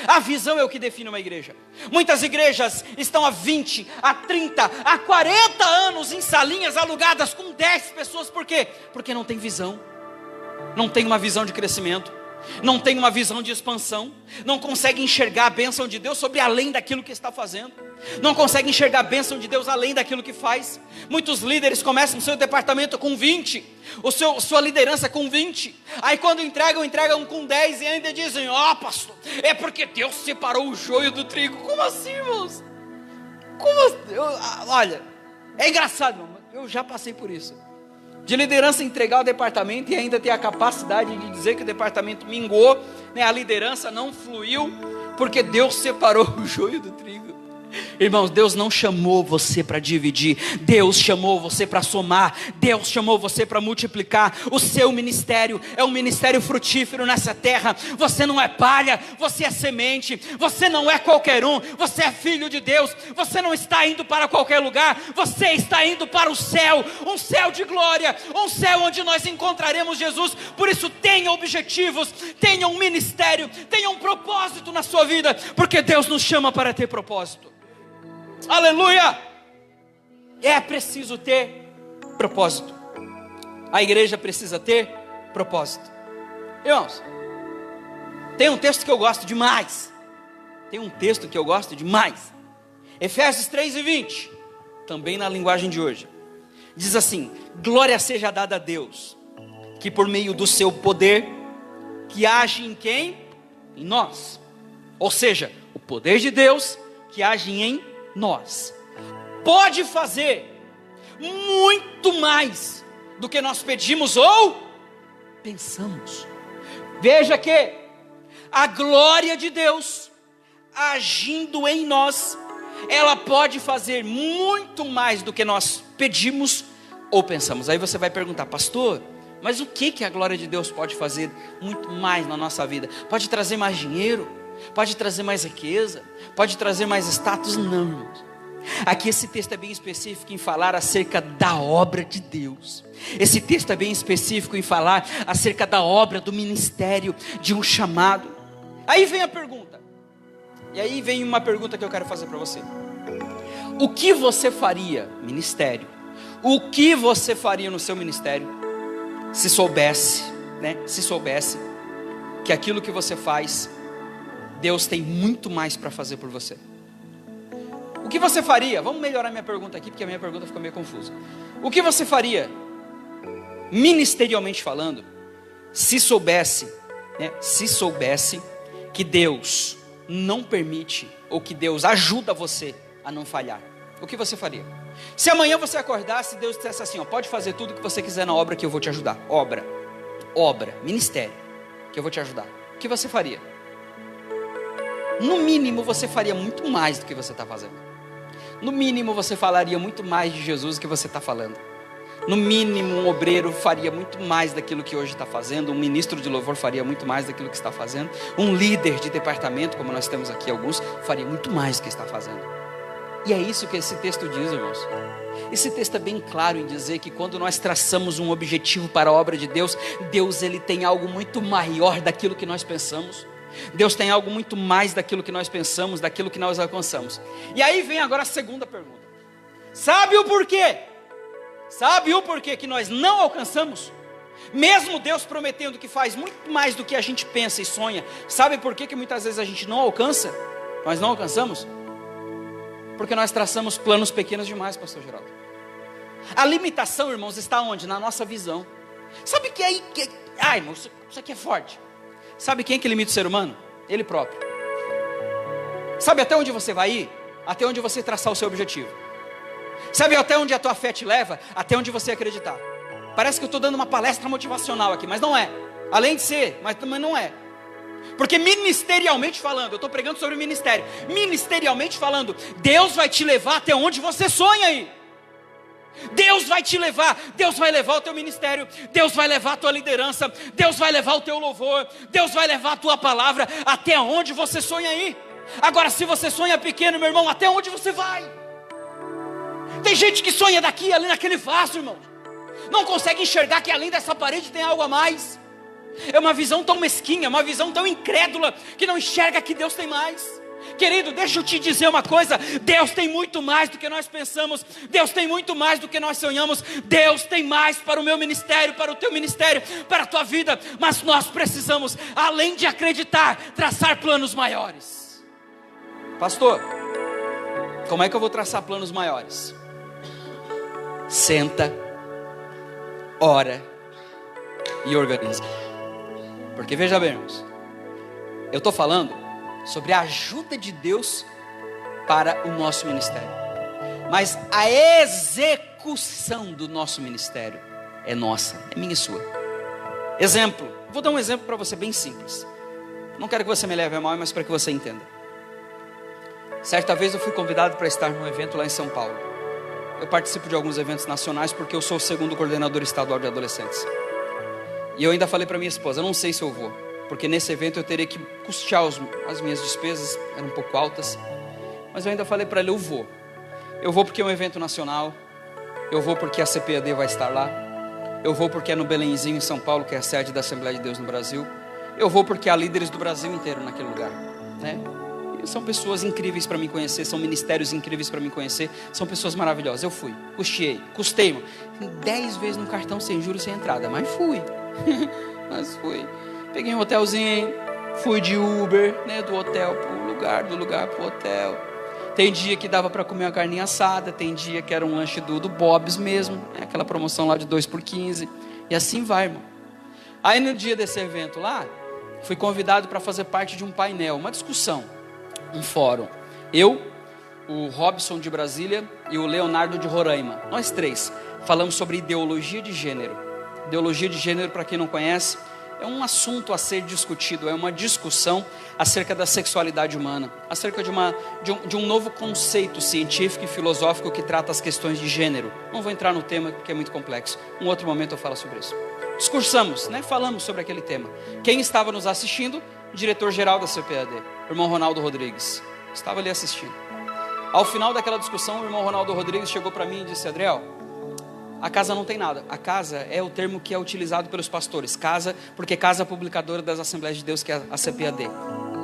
A visão é o que define uma igreja. Muitas igrejas estão há 20, há 30, há 40 anos em salinhas alugadas com 10 pessoas. Por quê? Porque não tem visão. Não tem uma visão de crescimento. Não tem uma visão de expansão. Não consegue enxergar a bênção de Deus sobre além daquilo que está fazendo. Não consegue enxergar a bênção de Deus além daquilo que faz. Muitos líderes começam o seu departamento com 20, sua liderança com 20. Aí quando entregam com 10 e ainda dizem: ó, pastor, é porque Deus separou o joio do trigo. Como assim, irmãos? Como assim? Olha, é engraçado, irmão. Eu já passei por isso. De liderança entregar o departamento e ainda ter a capacidade de dizer que o departamento mingou, né? A liderança não fluiu porque Deus separou o joio do trigo. Irmãos, Deus não chamou você para dividir, Deus chamou você para somar, Deus chamou você para multiplicar. O seu ministério é um ministério frutífero nessa terra. Você não é palha, você é semente, você não é qualquer um, você é filho de Deus. Você não está indo para qualquer lugar, você está indo para o céu, um céu de glória, um céu onde nós encontraremos Jesus. Por isso tenha objetivos, tenha um ministério, tenha um propósito na sua vida, porque Deus nos chama para ter propósito. Aleluia! É preciso ter propósito. A igreja precisa ter propósito. Irmãos, tem um texto que eu gosto demais. Efésios 3:20, também na linguagem de hoje, diz assim: glória seja dada a Deus, que por meio do seu poder, que age em quem? Em nós. Ou seja, o poder de Deus que age em nós, pode fazer muito mais do que nós pedimos ou pensamos. Veja que a glória de Deus agindo em nós, ela pode fazer muito mais do que nós pedimos ou pensamos. Aí você vai perguntar: pastor, mas o que a glória de Deus pode fazer muito mais na nossa vida? Pode trazer mais dinheiro? Pode trazer mais riqueza? Pode trazer mais status? Não, irmãos. Aqui esse texto é bem específico em falar acerca da obra de Deus. Esse texto é bem específico em falar acerca da obra, do ministério, de um chamado. Aí vem a pergunta. E aí vem uma pergunta que eu quero fazer para você. O que você faria, ministério? O que você faria no seu ministério se soubesse, Se soubesse que aquilo que você faz, Deus tem muito mais para fazer por você? O que você faria? Vamos melhorar minha pergunta aqui, porque a minha pergunta ficou meio confusa. O que você faria, ministerialmente falando, se soubesse que Deus não permite, ou que Deus ajuda você a não falhar? O que você faria? Se amanhã você acordasse e Deus dissesse assim: pode fazer tudo o que você quiser na obra que eu vou te ajudar. Obra, ministério, que eu vou te ajudar. O que você faria? No mínimo você faria muito mais do que você está fazendo. No mínimo você falaria muito mais de Jesus do que você está falando. No mínimo um obreiro faria muito mais daquilo que hoje está fazendo. Um ministro de louvor faria muito mais daquilo que está fazendo. Um líder de departamento, como nós temos aqui alguns, faria muito mais do que está fazendo. E é isso que esse texto diz, irmãos. Esse texto é bem claro em dizer que quando nós traçamos um objetivo para a obra de Deus, Deus ele tem algo muito maior daquilo que nós pensamos. Deus tem algo muito mais daquilo que nós pensamos, daquilo que nós alcançamos. E aí vem agora a segunda pergunta: sabe o porquê? Sabe o porquê que nós não alcançamos? Mesmo Deus prometendo que faz muito mais do que a gente pensa e sonha, sabe por que muitas vezes a gente não alcança? Nós não alcançamos? Porque nós traçamos planos pequenos demais, pastor Geraldo. A limitação, irmãos, está onde? Na nossa visão. Sabe que aí... irmão, isso aqui é forte. Sabe quem é que limita o ser humano? Ele próprio. Sabe até onde você vai ir? Até onde você traçar o seu objetivo. Sabe até onde a tua fé te leva? Até onde você acreditar. Parece que eu estou dando uma palestra motivacional aqui, mas não é. Além de ser, mas também não é. Porque ministerialmente falando, eu estou pregando sobre ministério. Ministerialmente falando, Deus vai te levar até onde você sonha aí. Deus vai te levar, Deus vai levar o teu ministério, Deus vai levar a tua liderança, Deus vai levar o teu louvor, Deus vai levar a tua palavra até onde você sonha aí. Agora, se você sonha pequeno, meu irmão, até onde você vai? Tem gente que sonha daqui, ali naquele vaso, irmão. Não consegue enxergar que além dessa parede tem algo a mais. É uma visão tão mesquinha, uma visão tão incrédula, que não enxerga que Deus tem mais. Querido, deixa eu te dizer uma coisa: Deus tem muito mais do que nós pensamos. Deus tem muito mais do que nós sonhamos. Deus tem mais para o meu ministério, para o teu ministério, para a tua vida. Mas nós precisamos, além de acreditar, traçar planos maiores. Pastor, como é que eu vou traçar planos maiores? Senta, ora e organiza. Porque veja bem, irmãos, eu estou falando sobre a ajuda de Deus para o nosso ministério, mas a execução do nosso ministério é nossa, é minha e sua. Exemplo, vou dar um exemplo para você bem simples. Não quero que você me leve a mal, mas para que você entenda. Certa vez eu fui convidado para estar num evento lá em São Paulo. Eu participo de alguns eventos nacionais porque eu sou o segundo coordenador estadual de adolescentes. E eu ainda falei para minha esposa, eu não sei se eu vou, porque nesse evento eu teria que custear as minhas despesas, eram um pouco altas. Mas eu ainda falei para ela, eu vou. Eu vou porque é um evento nacional. Eu vou porque a CPAD vai estar lá. Eu vou porque é no Belenzinho, em São Paulo, que é a sede da Assembleia de Deus no Brasil. Eu vou porque há líderes do Brasil inteiro naquele lugar, né? E são pessoas incríveis para me conhecer, são ministérios incríveis para me conhecer, são pessoas maravilhosas. Eu fui, custei, mano. 10 vezes no cartão sem juros, sem entrada, mas fui. Mas fui. Peguei um hotelzinho, fui de Uber, né, do hotel pro lugar, do lugar pro hotel. Tem dia que dava para comer uma carninha assada, tem dia que era um lanche do Bob's mesmo, né, aquela promoção lá de 2 por 15. E assim vai, irmão. Aí no dia desse evento lá, fui convidado para fazer parte de um painel, uma discussão, um fórum. Eu, o Robson de Brasília e o Leonardo de Roraima, nós 3, falamos sobre ideologia de gênero. Ideologia de gênero, para quem não conhece, é um assunto a ser discutido, é uma discussão acerca da sexualidade humana, acerca de um novo conceito científico e filosófico que trata as questões de gênero. Não vou entrar no tema porque é muito complexo, um outro momento eu falo sobre isso. Discursamos, né? Falamos sobre aquele tema. Quem estava nos assistindo? O diretor-geral da CPAD, o irmão Ronaldo Rodrigues, estava ali assistindo. Ao final daquela discussão, o irmão Ronaldo Rodrigues chegou para mim e disse, Adriel, a casa não tem nada. A casa é o termo que é utilizado pelos pastores. Casa, porque Casa Publicadora das Assembleias de Deus, que é a CPAD.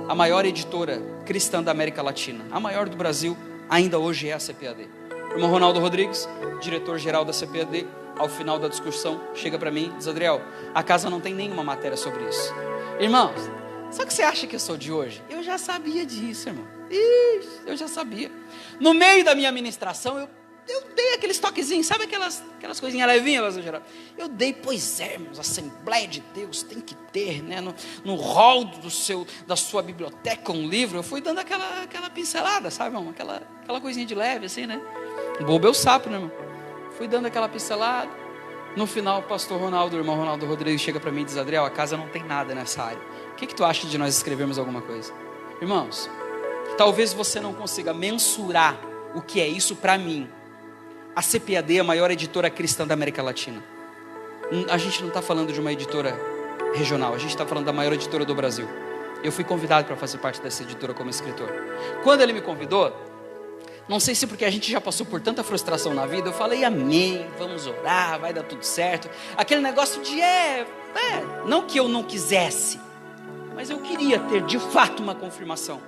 A maior editora cristã da América Latina. A maior do Brasil, ainda hoje é a CPAD. O irmão Ronaldo Rodrigues, diretor-geral da CPAD, ao final da discussão, chega para mim e diz, Adriel, a casa não tem nenhuma matéria sobre isso. Irmãos, só que você acha que eu sou de hoje? Eu já sabia disso, irmão. Ixi, eu já sabia. No meio da minha ministração, eu dei aqueles toquezinhos, sabe aquelas coisinhas levinhas, geral. Eu dei, pois é, irmãos, Assembleia de Deus tem que ter, né, no hall da sua biblioteca um livro. Eu fui dando aquela pincelada, sabe, irmão? Aquela coisinha de leve, assim, né? Bobo é o sapo, né, irmão? Fui dando aquela pincelada. No final, o pastor Ronaldo, o irmão Ronaldo Rodrigues, chega para mim e diz, Adriel, a casa não tem nada nessa área. O que tu acha de nós escrevermos alguma coisa? Irmãos, talvez você não consiga mensurar o que é isso para mim. A CPAD é a maior editora cristã da América Latina. A gente não está falando de uma editora regional, a gente está falando da maior editora do Brasil. Eu fui convidado para fazer parte dessa editora como escritor. Quando ele me convidou, não sei se porque a gente já passou por tanta frustração na vida, eu falei, amém, vamos orar, vai dar tudo certo. Aquele negócio de, não que eu não quisesse, mas eu queria ter de fato uma confirmação.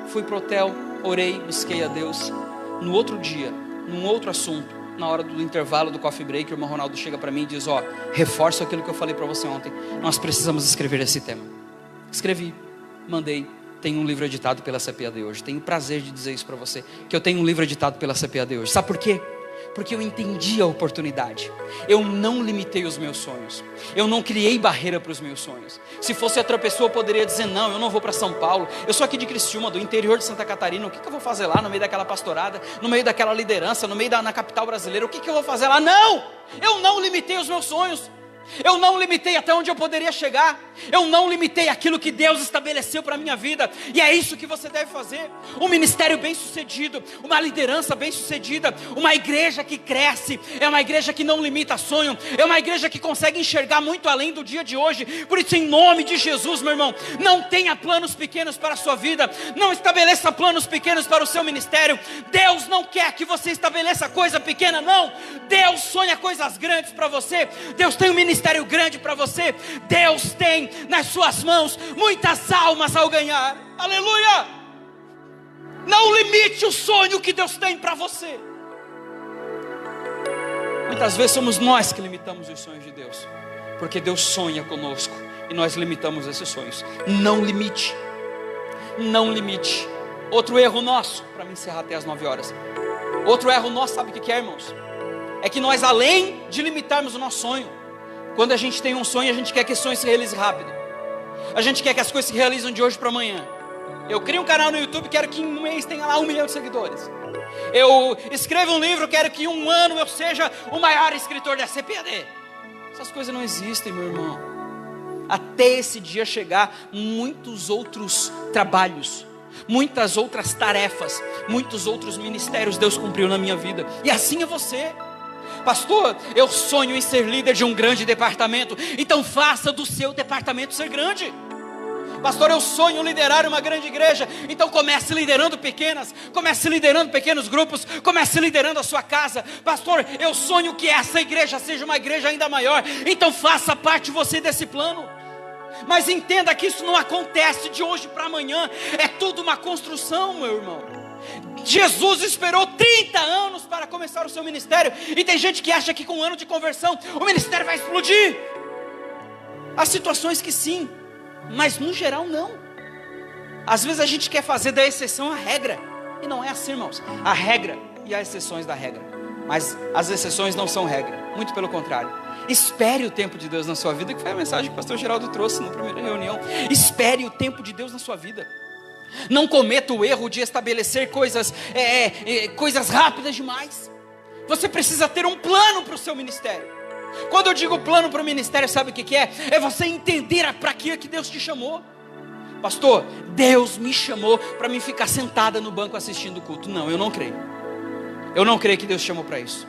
Fui pro hotel, orei, busquei a Deus. No outro dia, num outro assunto, na hora do intervalo do coffee break, o irmão Ronaldo chega para mim e diz, reforço aquilo que eu falei para você ontem, nós precisamos escrever esse tema. Escrevi, mandei, tenho um livro editado pela CPAD hoje, tenho o prazer de dizer isso para você, que eu tenho um livro editado pela CPAD hoje. Sabe por quê? Porque eu entendi a oportunidade. Eu não limitei os meus sonhos. Eu não criei barreira para os meus sonhos. Se fosse outra pessoa, eu poderia dizer, não, eu não vou para São Paulo. Eu sou aqui de Criciúma, do interior de Santa Catarina. O que eu vou fazer lá, no meio daquela pastorada, no meio daquela liderança, no meio na capital brasileira? O que eu vou fazer lá? Não! Eu não limitei os meus sonhos. Eu não limitei até onde eu poderia chegar. Eu não limitei aquilo que Deus estabeleceu para a minha vida. E é isso que você deve fazer. Um ministério bem sucedido, uma liderança bem sucedida, uma igreja que cresce, é uma igreja que não limita sonho, é uma igreja que consegue enxergar muito além do dia de hoje. Por isso, em nome de Jesus, meu irmão, não tenha planos pequenos para a sua vida, não estabeleça planos pequenos para o seu ministério. Deus não quer que você estabeleça coisa pequena, não. Deus sonha coisas grandes para você. Deus tem um ministério grande para você. Deus tem nas suas mãos muitas almas ao ganhar. Aleluia! Não limite o sonho que Deus tem para você. Muitas vezes somos nós que limitamos os sonhos de Deus, porque Deus sonha conosco e nós limitamos esses sonhos. Não limite. Não limite. Outro erro nosso, para me encerrar até as 9 horas. Outro erro nosso, sabe o que é, irmãos? É que nós, além de limitarmos o nosso sonho, quando a gente tem um sonho, a gente quer que esse sonho se realize rápido. A gente quer que as coisas se realizem de hoje para amanhã. Eu crio um canal no YouTube, quero que em um mês tenha lá 1 milhão de seguidores. Eu escrevo um livro, quero que em 1 ano eu seja o maior escritor da CPAD. Essas coisas não existem, meu irmão. Até esse dia chegar, muitos outros trabalhos, muitas outras tarefas, muitos outros ministérios Deus cumpriu na minha vida. E assim é você. Pastor, eu sonho em ser líder de um grande departamento. Então faça do seu departamento ser grande. Pastor, eu sonho liderar uma grande igreja. Então comece liderando pequenas, comece liderando pequenos grupos, comece liderando a sua casa. Pastor, eu sonho que essa igreja seja uma igreja ainda maior. Então faça parte você desse plano. Mas entenda que isso não acontece de hoje para amanhã. É tudo uma construção, meu irmão. Jesus esperou 30 anos para começar o seu ministério. E tem gente que acha que com um ano de conversão o ministério vai explodir. Há situações que sim, mas no geral não. Às vezes a gente quer fazer da exceção a regra. E não é assim, irmãos. A regra e as exceções da regra. Mas as exceções não são regra. Muito pelo contrário. Espere o tempo de Deus na sua vida. Que foi a mensagem que o pastor Geraldo trouxe na primeira reunião. Espere o tempo de Deus na sua vida. Não cometa o erro de estabelecer coisas rápidas demais. Você precisa ter um plano para o seu ministério. Quando eu digo plano para o ministério, sabe o que é? É você entender para que Deus te chamou. Pastor, Deus me chamou para mim ficar sentada no banco assistindo o culto. Não, eu não creio. Eu não creio que Deus chamou para isso.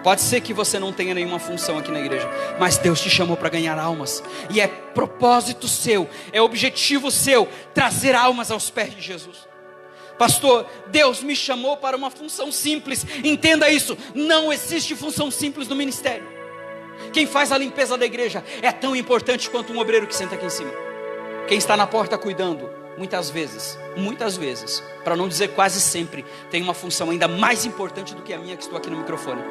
Pode ser que você não tenha nenhuma função aqui na igreja, mas Deus te chamou para ganhar almas. E é propósito seu, é objetivo seu, trazer almas aos pés de Jesus. Pastor, Deus me chamou para uma função simples. Entenda isso, não existe função simples no ministério. Quem faz a limpeza da igreja é tão importante quanto um obreiro que senta aqui em cima. Quem está na porta cuidando, muitas vezes, para não dizer quase sempre, tem uma função ainda mais importante do que a minha que estou aqui no microfone.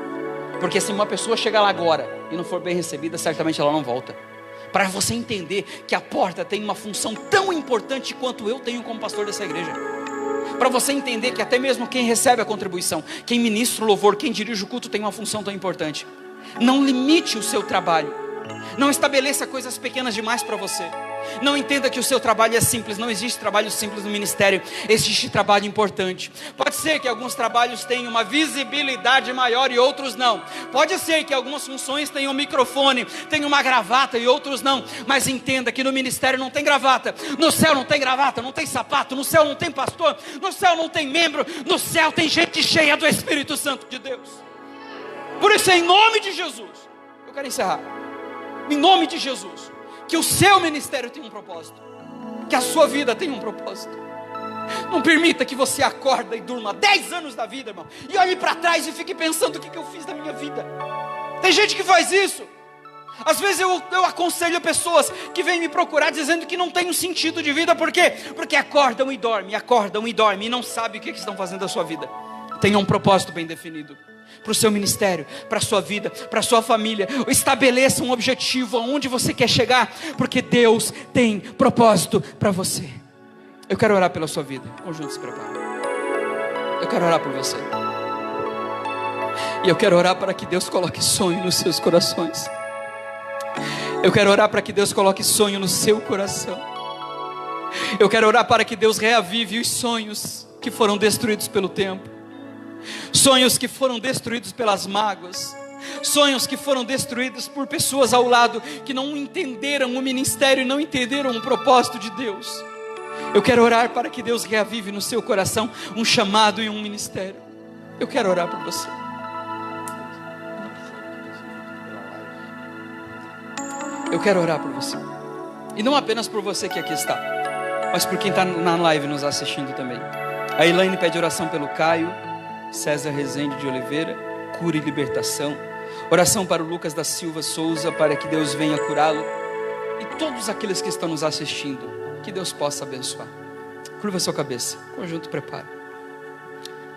Porque se uma pessoa chegar lá agora e não for bem recebida, certamente ela não volta. Para você entender que a porta tem uma função tão importante quanto eu tenho como pastor dessa igreja. Para você entender que até mesmo quem recebe a contribuição, quem ministra o louvor, quem dirige o culto tem uma função tão importante. Não limite o seu trabalho. Não estabeleça coisas pequenas demais para você. Não entenda que o seu trabalho é simples. Não existe trabalho simples no ministério. Existe trabalho importante. Pode ser que alguns trabalhos tenham uma visibilidade maior e outros não. Pode ser que algumas funções tenham um microfone, tenham uma gravata e outros não. Mas entenda que no ministério não tem gravata. No céu não tem gravata, não tem sapato. No céu não tem pastor. No céu não tem membro. No céu tem gente cheia do Espírito Santo de Deus. Por isso, em nome de Jesus, eu quero encerrar. Em nome de Jesus, que o seu ministério tenha um propósito, que a sua vida tenha um propósito. Não permita que você acorda e durma 10 anos da vida, irmão, e olhe para trás e fique pensando o que eu fiz da minha vida. Tem gente que faz isso. Às vezes eu aconselho pessoas que vêm me procurar dizendo que não tem um sentido de vida. Por quê? Porque acordam e dormem e não sabem o que estão fazendo da sua vida. Tenha um propósito bem definido para o seu ministério, para a sua vida, para a sua família. Estabeleça um objetivo aonde você quer chegar, porque Deus tem propósito para você. Eu quero orar pela sua vida. O conjunto se prepara. Eu quero orar por você. E eu quero orar para que Deus coloque sonho nos seus corações. Eu quero orar para que Deus coloque sonho no seu coração. Eu quero orar para que Deus reavive os sonhos que foram destruídos pelo tempo. Sonhos que foram destruídos pelas mágoas. Sonhos que foram destruídos por pessoas ao lado que não entenderam o ministério e não entenderam o propósito de Deus. Eu quero orar para que Deus reavive no seu coração um chamado e um ministério. Eu quero orar por você. Eu quero orar por você. E não apenas por você que aqui está, mas por quem está na live nos assistindo também. A Elaine pede oração pelo Caio César Rezende de Oliveira, cura e libertação. Oração para o Lucas da Silva Souza, para que Deus venha curá-lo. E todos aqueles que estão nos assistindo, que Deus possa abençoar. Curva sua cabeça, conjunto prepara.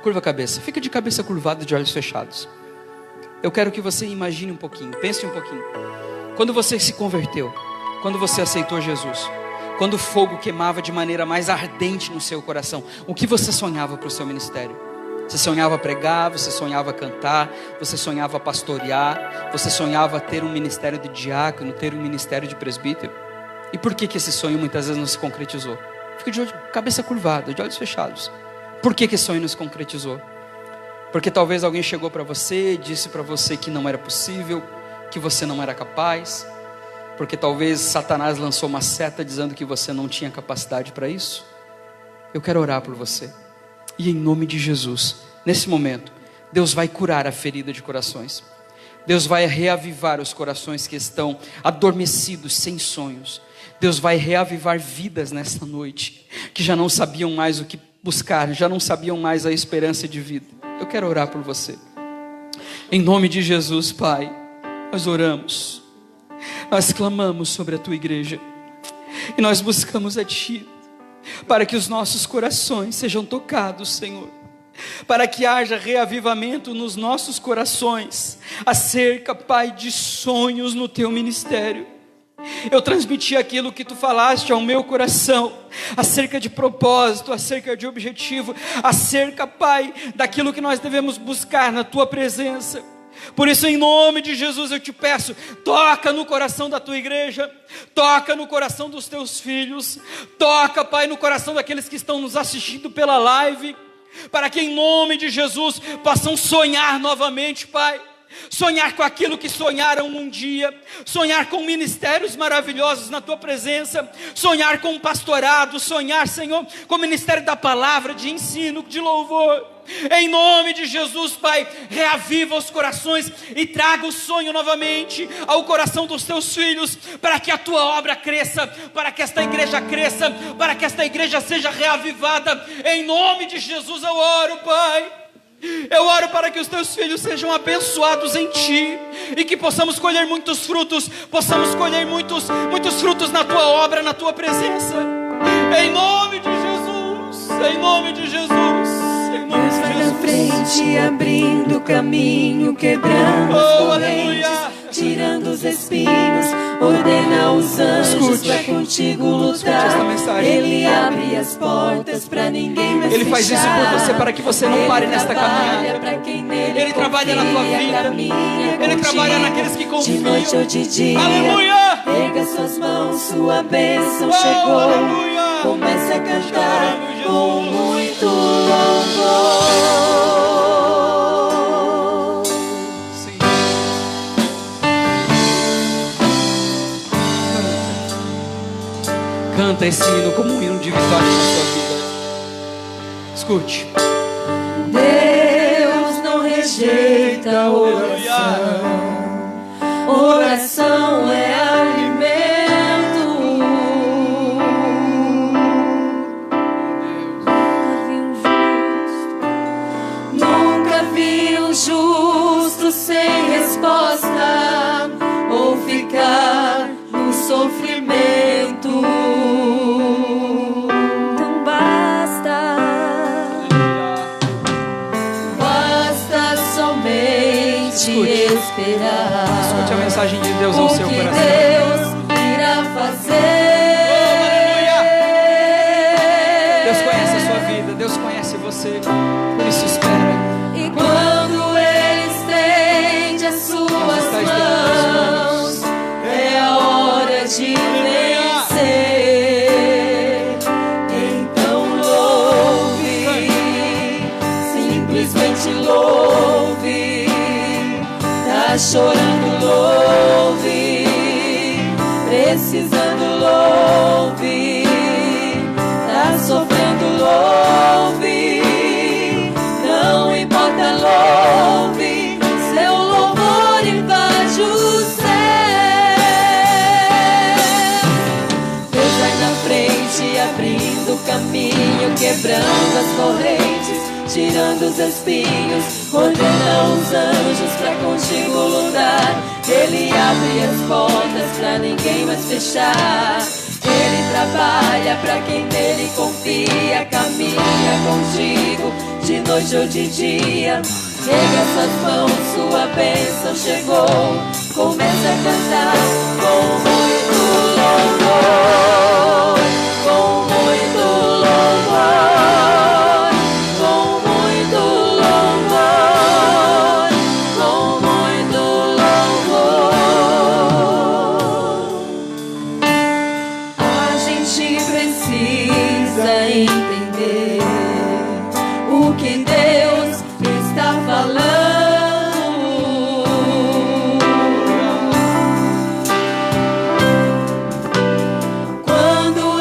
Curva a cabeça, fica de cabeça curvada, de olhos fechados. Eu quero que você imagine um pouquinho, pense um pouquinho. Quando você se converteu, quando você aceitou Jesus, quando o fogo queimava de maneira mais ardente no seu coração, o que você sonhava para o seu ministério? Você sonhava pregar, você sonhava cantar, você sonhava pastorear, você sonhava ter um ministério de diácono, ter um ministério de presbítero. E por que esse sonho muitas vezes não se concretizou? Fica de cabeça curvada, de olhos fechados. Por que esse sonho não se concretizou? Porque talvez alguém chegou para você e disse para você que não era possível, que você não era capaz. Porque talvez Satanás lançou uma seta dizendo que você não tinha capacidade para isso. Eu quero orar por você. E em nome de Jesus, nesse momento, Deus vai curar a ferida de corações. Deus vai reavivar os corações que estão adormecidos, sem sonhos. Deus vai reavivar vidas nesta noite, que já não sabiam mais o que buscar, já não sabiam mais a esperança de vida. Eu quero orar por você. Em nome de Jesus, Pai, nós oramos, nós clamamos sobre a Tua igreja, e nós buscamos a Ti, para que os nossos corações sejam tocados, Senhor, para que haja reavivamento nos nossos corações, acerca, Pai, de sonhos no Teu ministério. Eu transmiti aquilo que Tu falaste ao meu coração, acerca de propósito, acerca de objetivo, acerca, Pai, daquilo que nós devemos buscar na Tua presença. Por isso, em nome de Jesus, eu te peço, toca no coração da Tua igreja, toca no coração dos Teus filhos, toca, Pai, no coração daqueles que estão nos assistindo pela live, para que em nome de Jesus possam sonhar novamente, Pai. Sonhar com aquilo que sonharam um dia, sonhar com ministérios maravilhosos na Tua presença, sonhar com um pastorado, sonhar, Senhor, com o ministério da palavra, de ensino, de louvor. Em nome de Jesus, Pai, reaviva os corações e traga o sonho novamente ao coração dos Teus filhos, para que a Tua obra cresça, para que esta igreja cresça, para que esta igreja seja reavivada. Em nome de Jesus eu oro, Pai. Eu oro para que os Teus filhos sejam abençoados em Ti, e que possamos colher muitos frutos, possamos colher muitos frutos na Tua obra, na Tua presença. Em nome de Jesus, em nome de Jesus, em nome Deus de vai Jesus. na frente, abrindo caminho, quebrando as correntes, tirando os espinhos, ordena os anjos para contigo lutar. Ele abre as portas para ninguém mais Ele faz isso por você, para que você não pare nesta caminhada. Ele trabalha na tua vida. Ele trabalha naqueles que confiam. De noite ou de dia, Aleluia! erga suas mãos, sua bênção chegou. Aleluia! Comece a cantar com muito louvor. Sim. Canta esse hino como um hino de vitória na sua vida. Escute. Deus não rejeita a oração. Oração é alimento. Nunca vi um justo sem resposta, ou ficar no sofrimento. Então basta somente esperar. Escute a mensagem de Deus ao seu coração. Deus irá fazer. Deus conhece a sua vida, Deus conhece você, por isso espera. E quando Ele estende as suas mãos, é a hora de vencer. Então louve, simplesmente louve. Tá chorando, louve. Precisando, louve. Tá sofrendo, louve. Não importa, louve. Seu louvor invade o céu. Deus vai na frente, abrindo caminho, quebrando as correntes, tirando os espinhos, ordena os anjos pra contigo lutar. Ele abre as portas pra ninguém mais fechar. Ele trabalha pra quem nele confia, caminha contigo de noite ou de dia. Erga suas mãos, sua bênção chegou. Começa a cantar com muito louvor, com muito louvor, com muito louvor, com muito louvor. A gente precisa entender o que Deus está falando. Quando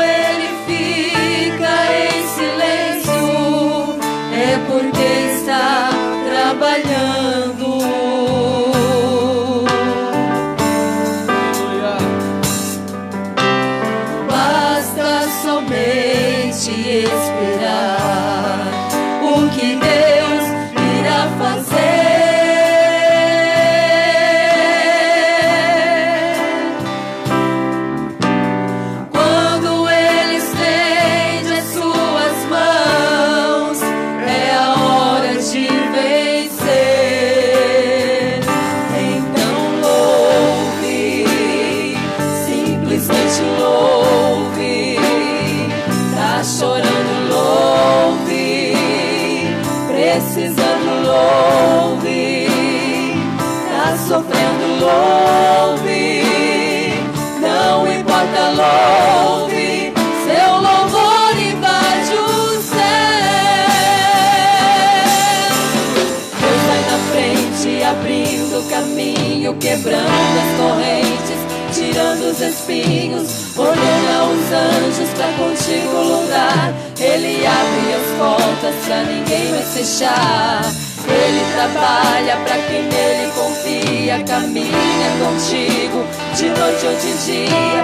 quebrando as correntes, tirando os espinhos, ordena os anjos pra contigo lutar. Ele abre as portas pra ninguém mais fechar. Ele trabalha pra quem nele confia, caminha contigo de noite ou de dia.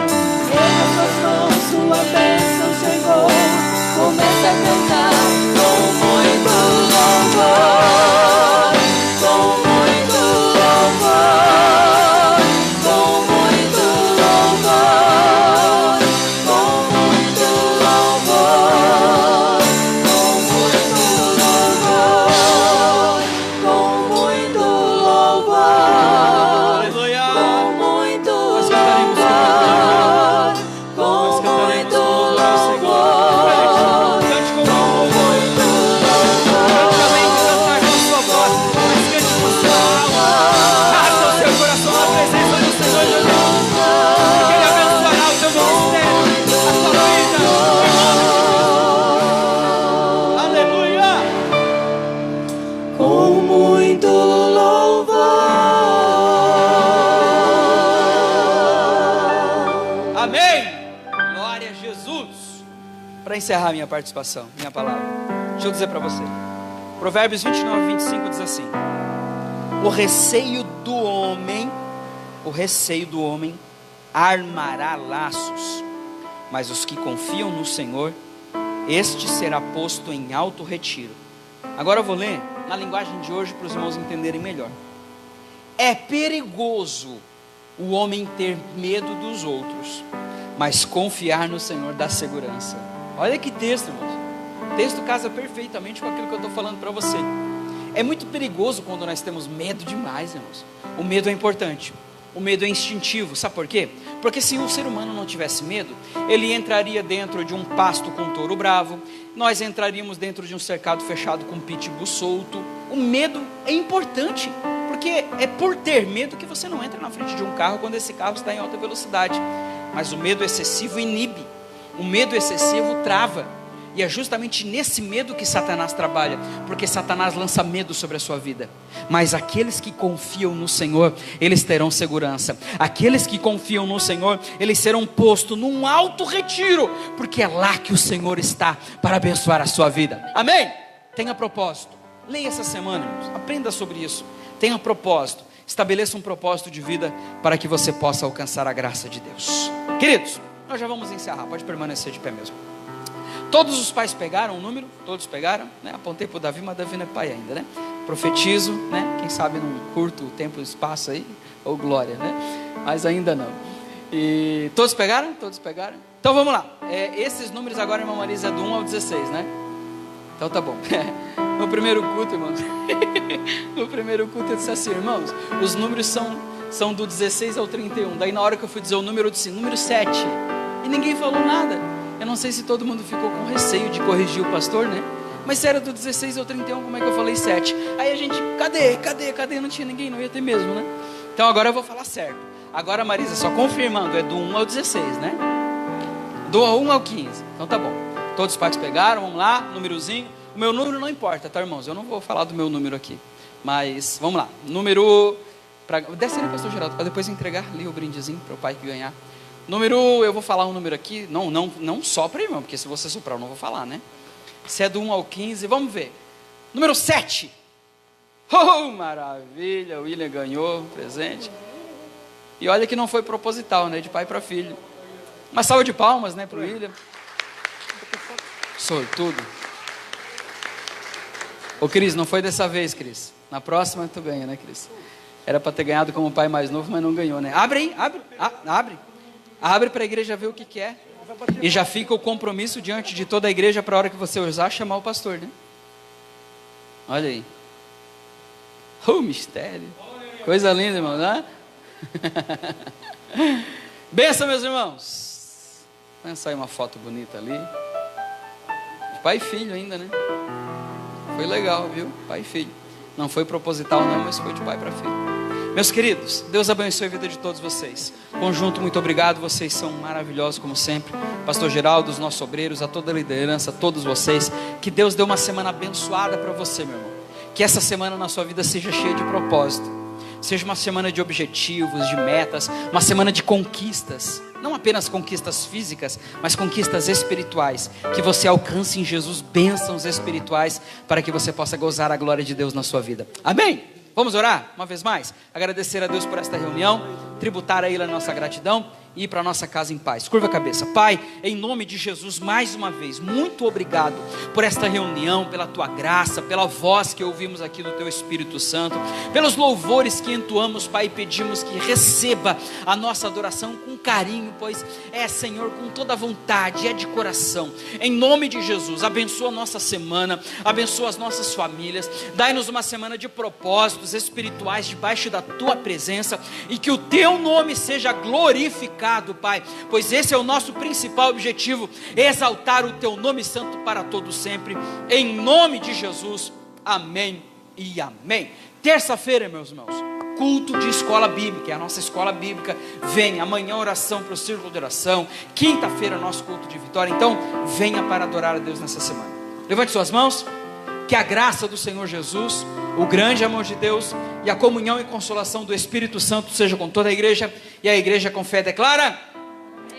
Nas suas mãos sua bênção chegou. Começa a cantar com muito louvor, com muito louvor, com muito louvor, com muito louvor, com muito louvor, com muito louvor, Aleluia. com muito Nós cantaremos louvor, com Nós cantaremos muito com louvor ao Senhor. louvor. Cante com louvor. Cante além de cantar com sua voz, mas cante com sua alma. Abra o seu coração na presença do Senhor Jesus. Que Ele abençoará o teu ministério, a tua vida. Aleluia. Com muito louvor. Amém. Glória a Jesus. Para encerrar minha participação, minha palavra, deixa eu dizer para você. Provérbios 29:25 diz assim: o receio do homem armará laços, mas os que confiam no Senhor, este será posto em alto retiro. Agora eu vou ler na linguagem de hoje para os irmãos entenderem melhor. É perigoso o homem ter medo dos outros, mas confiar no Senhor dá segurança. Olha que texto, irmãos. O texto casa perfeitamente com aquilo que eu estou falando para você. É muito perigoso quando nós temos medo demais, irmãos. O medo é importante. O medo é instintivo, sabe por quê? Porque se um ser humano não tivesse medo, ele entraria dentro de um pasto com um touro bravo, nós entraríamos dentro de um cercado fechado com um pitbull solto. O medo é importante, porque é por ter medo que você não entra na frente de um carro quando esse carro está em alta velocidade. Mas o medo excessivo inibe, o medo excessivo trava. E é justamente nesse medo que Satanás trabalha, porque Satanás lança medo sobre a sua vida. Mas aqueles que confiam no Senhor, eles terão segurança. Aqueles que confiam no Senhor, eles serão postos num alto retiro, porque é lá que o Senhor está para abençoar a sua vida. Amém? Tenha propósito. Leia essa semana, irmãos. Aprenda sobre isso. Tenha propósito. Estabeleça um propósito de vida para que você possa alcançar a graça de Deus. Queridos, nós já vamos encerrar. Pode permanecer de pé mesmo. Todos os pais pegaram o número? Todos pegaram, né? Apontei para o Davi, mas Davi não é pai ainda, né? Profetizo, né? Quem sabe num curto tempo e espaço aí, ou glória, né? Mas ainda não. E todos pegaram? Todos pegaram? Então vamos lá. Esses números agora, irmã Marisa, é do 1 ao 16, né? Então tá bom. No primeiro culto, irmãos, no primeiro culto eu disse assim, irmãos, os números são do 16 ao 31. Daí na hora que eu fui dizer o número, eu disse número 7. E ninguém falou nada. Eu não sei se todo mundo ficou com receio de corrigir o pastor, né? Mas se era do 16 ao 31, como é que eu falei 7? Aí a gente, cadê? Não tinha ninguém, não ia ter mesmo, né? Então agora eu vou falar certo. Agora, Marisa, só confirmando, é do 1 ao 16, né? Do 1 ao 15. Então tá bom. Todos os pais pegaram, vamos lá, númerozinho. O meu número não importa, tá, irmãos? Eu não vou falar do meu número aqui. Mas, vamos lá. Número... Desce ali, pastor Geraldo, para depois entregar ali o brindezinho para o pai que ganhar. Número, eu vou falar um número aqui, não sopra, irmão, porque se você soprar eu não vou falar, né? Se é do 1 ao 15, vamos ver. Número 7. Oh, maravilha, o William ganhou presente. E olha que não foi proposital, né? De pai para filho. Uma salva de palmas, né, para o William. Sortudo. Ô, Cris, não foi dessa vez, Cris. Na próxima tu ganha, né, Cris? Era para ter ganhado como pai mais novo, mas não ganhou, né? Abre aí, abre. Abre para a igreja ver o que é. E já fica o compromisso diante de toda a igreja para a hora que você usar, chamar o pastor, né? Olha aí. Oh, mistério. Coisa linda, irmão, né? Benção, meus irmãos. Vai sair uma foto bonita ali. De pai e filho ainda, né? Foi legal, viu? Pai e filho. Não foi proposital não, mas foi de pai para filho. Meus queridos, Deus abençoe a vida de todos vocês. Conjunto, muito obrigado, vocês são maravilhosos como sempre. Pastor Geraldo, os nossos obreiros, a toda a liderança, a todos vocês. Que Deus dê uma semana abençoada para você, meu irmão. Que essa semana na sua vida seja cheia de propósito. seja uma semana de objetivos, de metas, uma semana de conquistas, não apenas conquistas físicas, mas conquistas espirituais, que você alcance em Jesus bênçãos espirituais, para que você possa gozar a glória de Deus na sua vida. Amém? Vamos orar uma vez mais? Agradecer a Deus por esta reunião, tributar a Ele a nossa gratidão e ir para a nossa casa em paz. Curva a cabeça. Pai, em nome de Jesus, mais uma vez, muito obrigado por esta reunião, pela Tua graça, pela voz que ouvimos aqui do Teu Espírito Santo, pelos louvores que entoamos, Pai, e pedimos que receba a nossa adoração com carinho, pois é, Senhor, com toda vontade, é de coração. Em nome de Jesus, abençoa a nossa semana, abençoa as nossas famílias, dai-nos uma semana de propósitos espirituais debaixo da Tua presença, e que o Teu nome seja glorificado, Pai, pois esse é o nosso principal objetivo, exaltar o Teu nome santo para todo sempre, em nome de Jesus, amém e amém. Terça-feira, meus irmãos, culto de escola bíblica, é a nossa escola bíblica. Vem amanhã, oração para o círculo de oração. Quinta-feira, nosso culto de vitória. Então, venha para adorar a Deus nessa semana. Levante suas mãos. Que a graça do Senhor Jesus, o grande amor de Deus e a comunhão e consolação do Espírito Santo seja com toda a igreja. E a igreja com fé declara: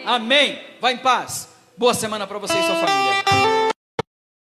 amém. Vá em paz. Boa semana para você e sua família.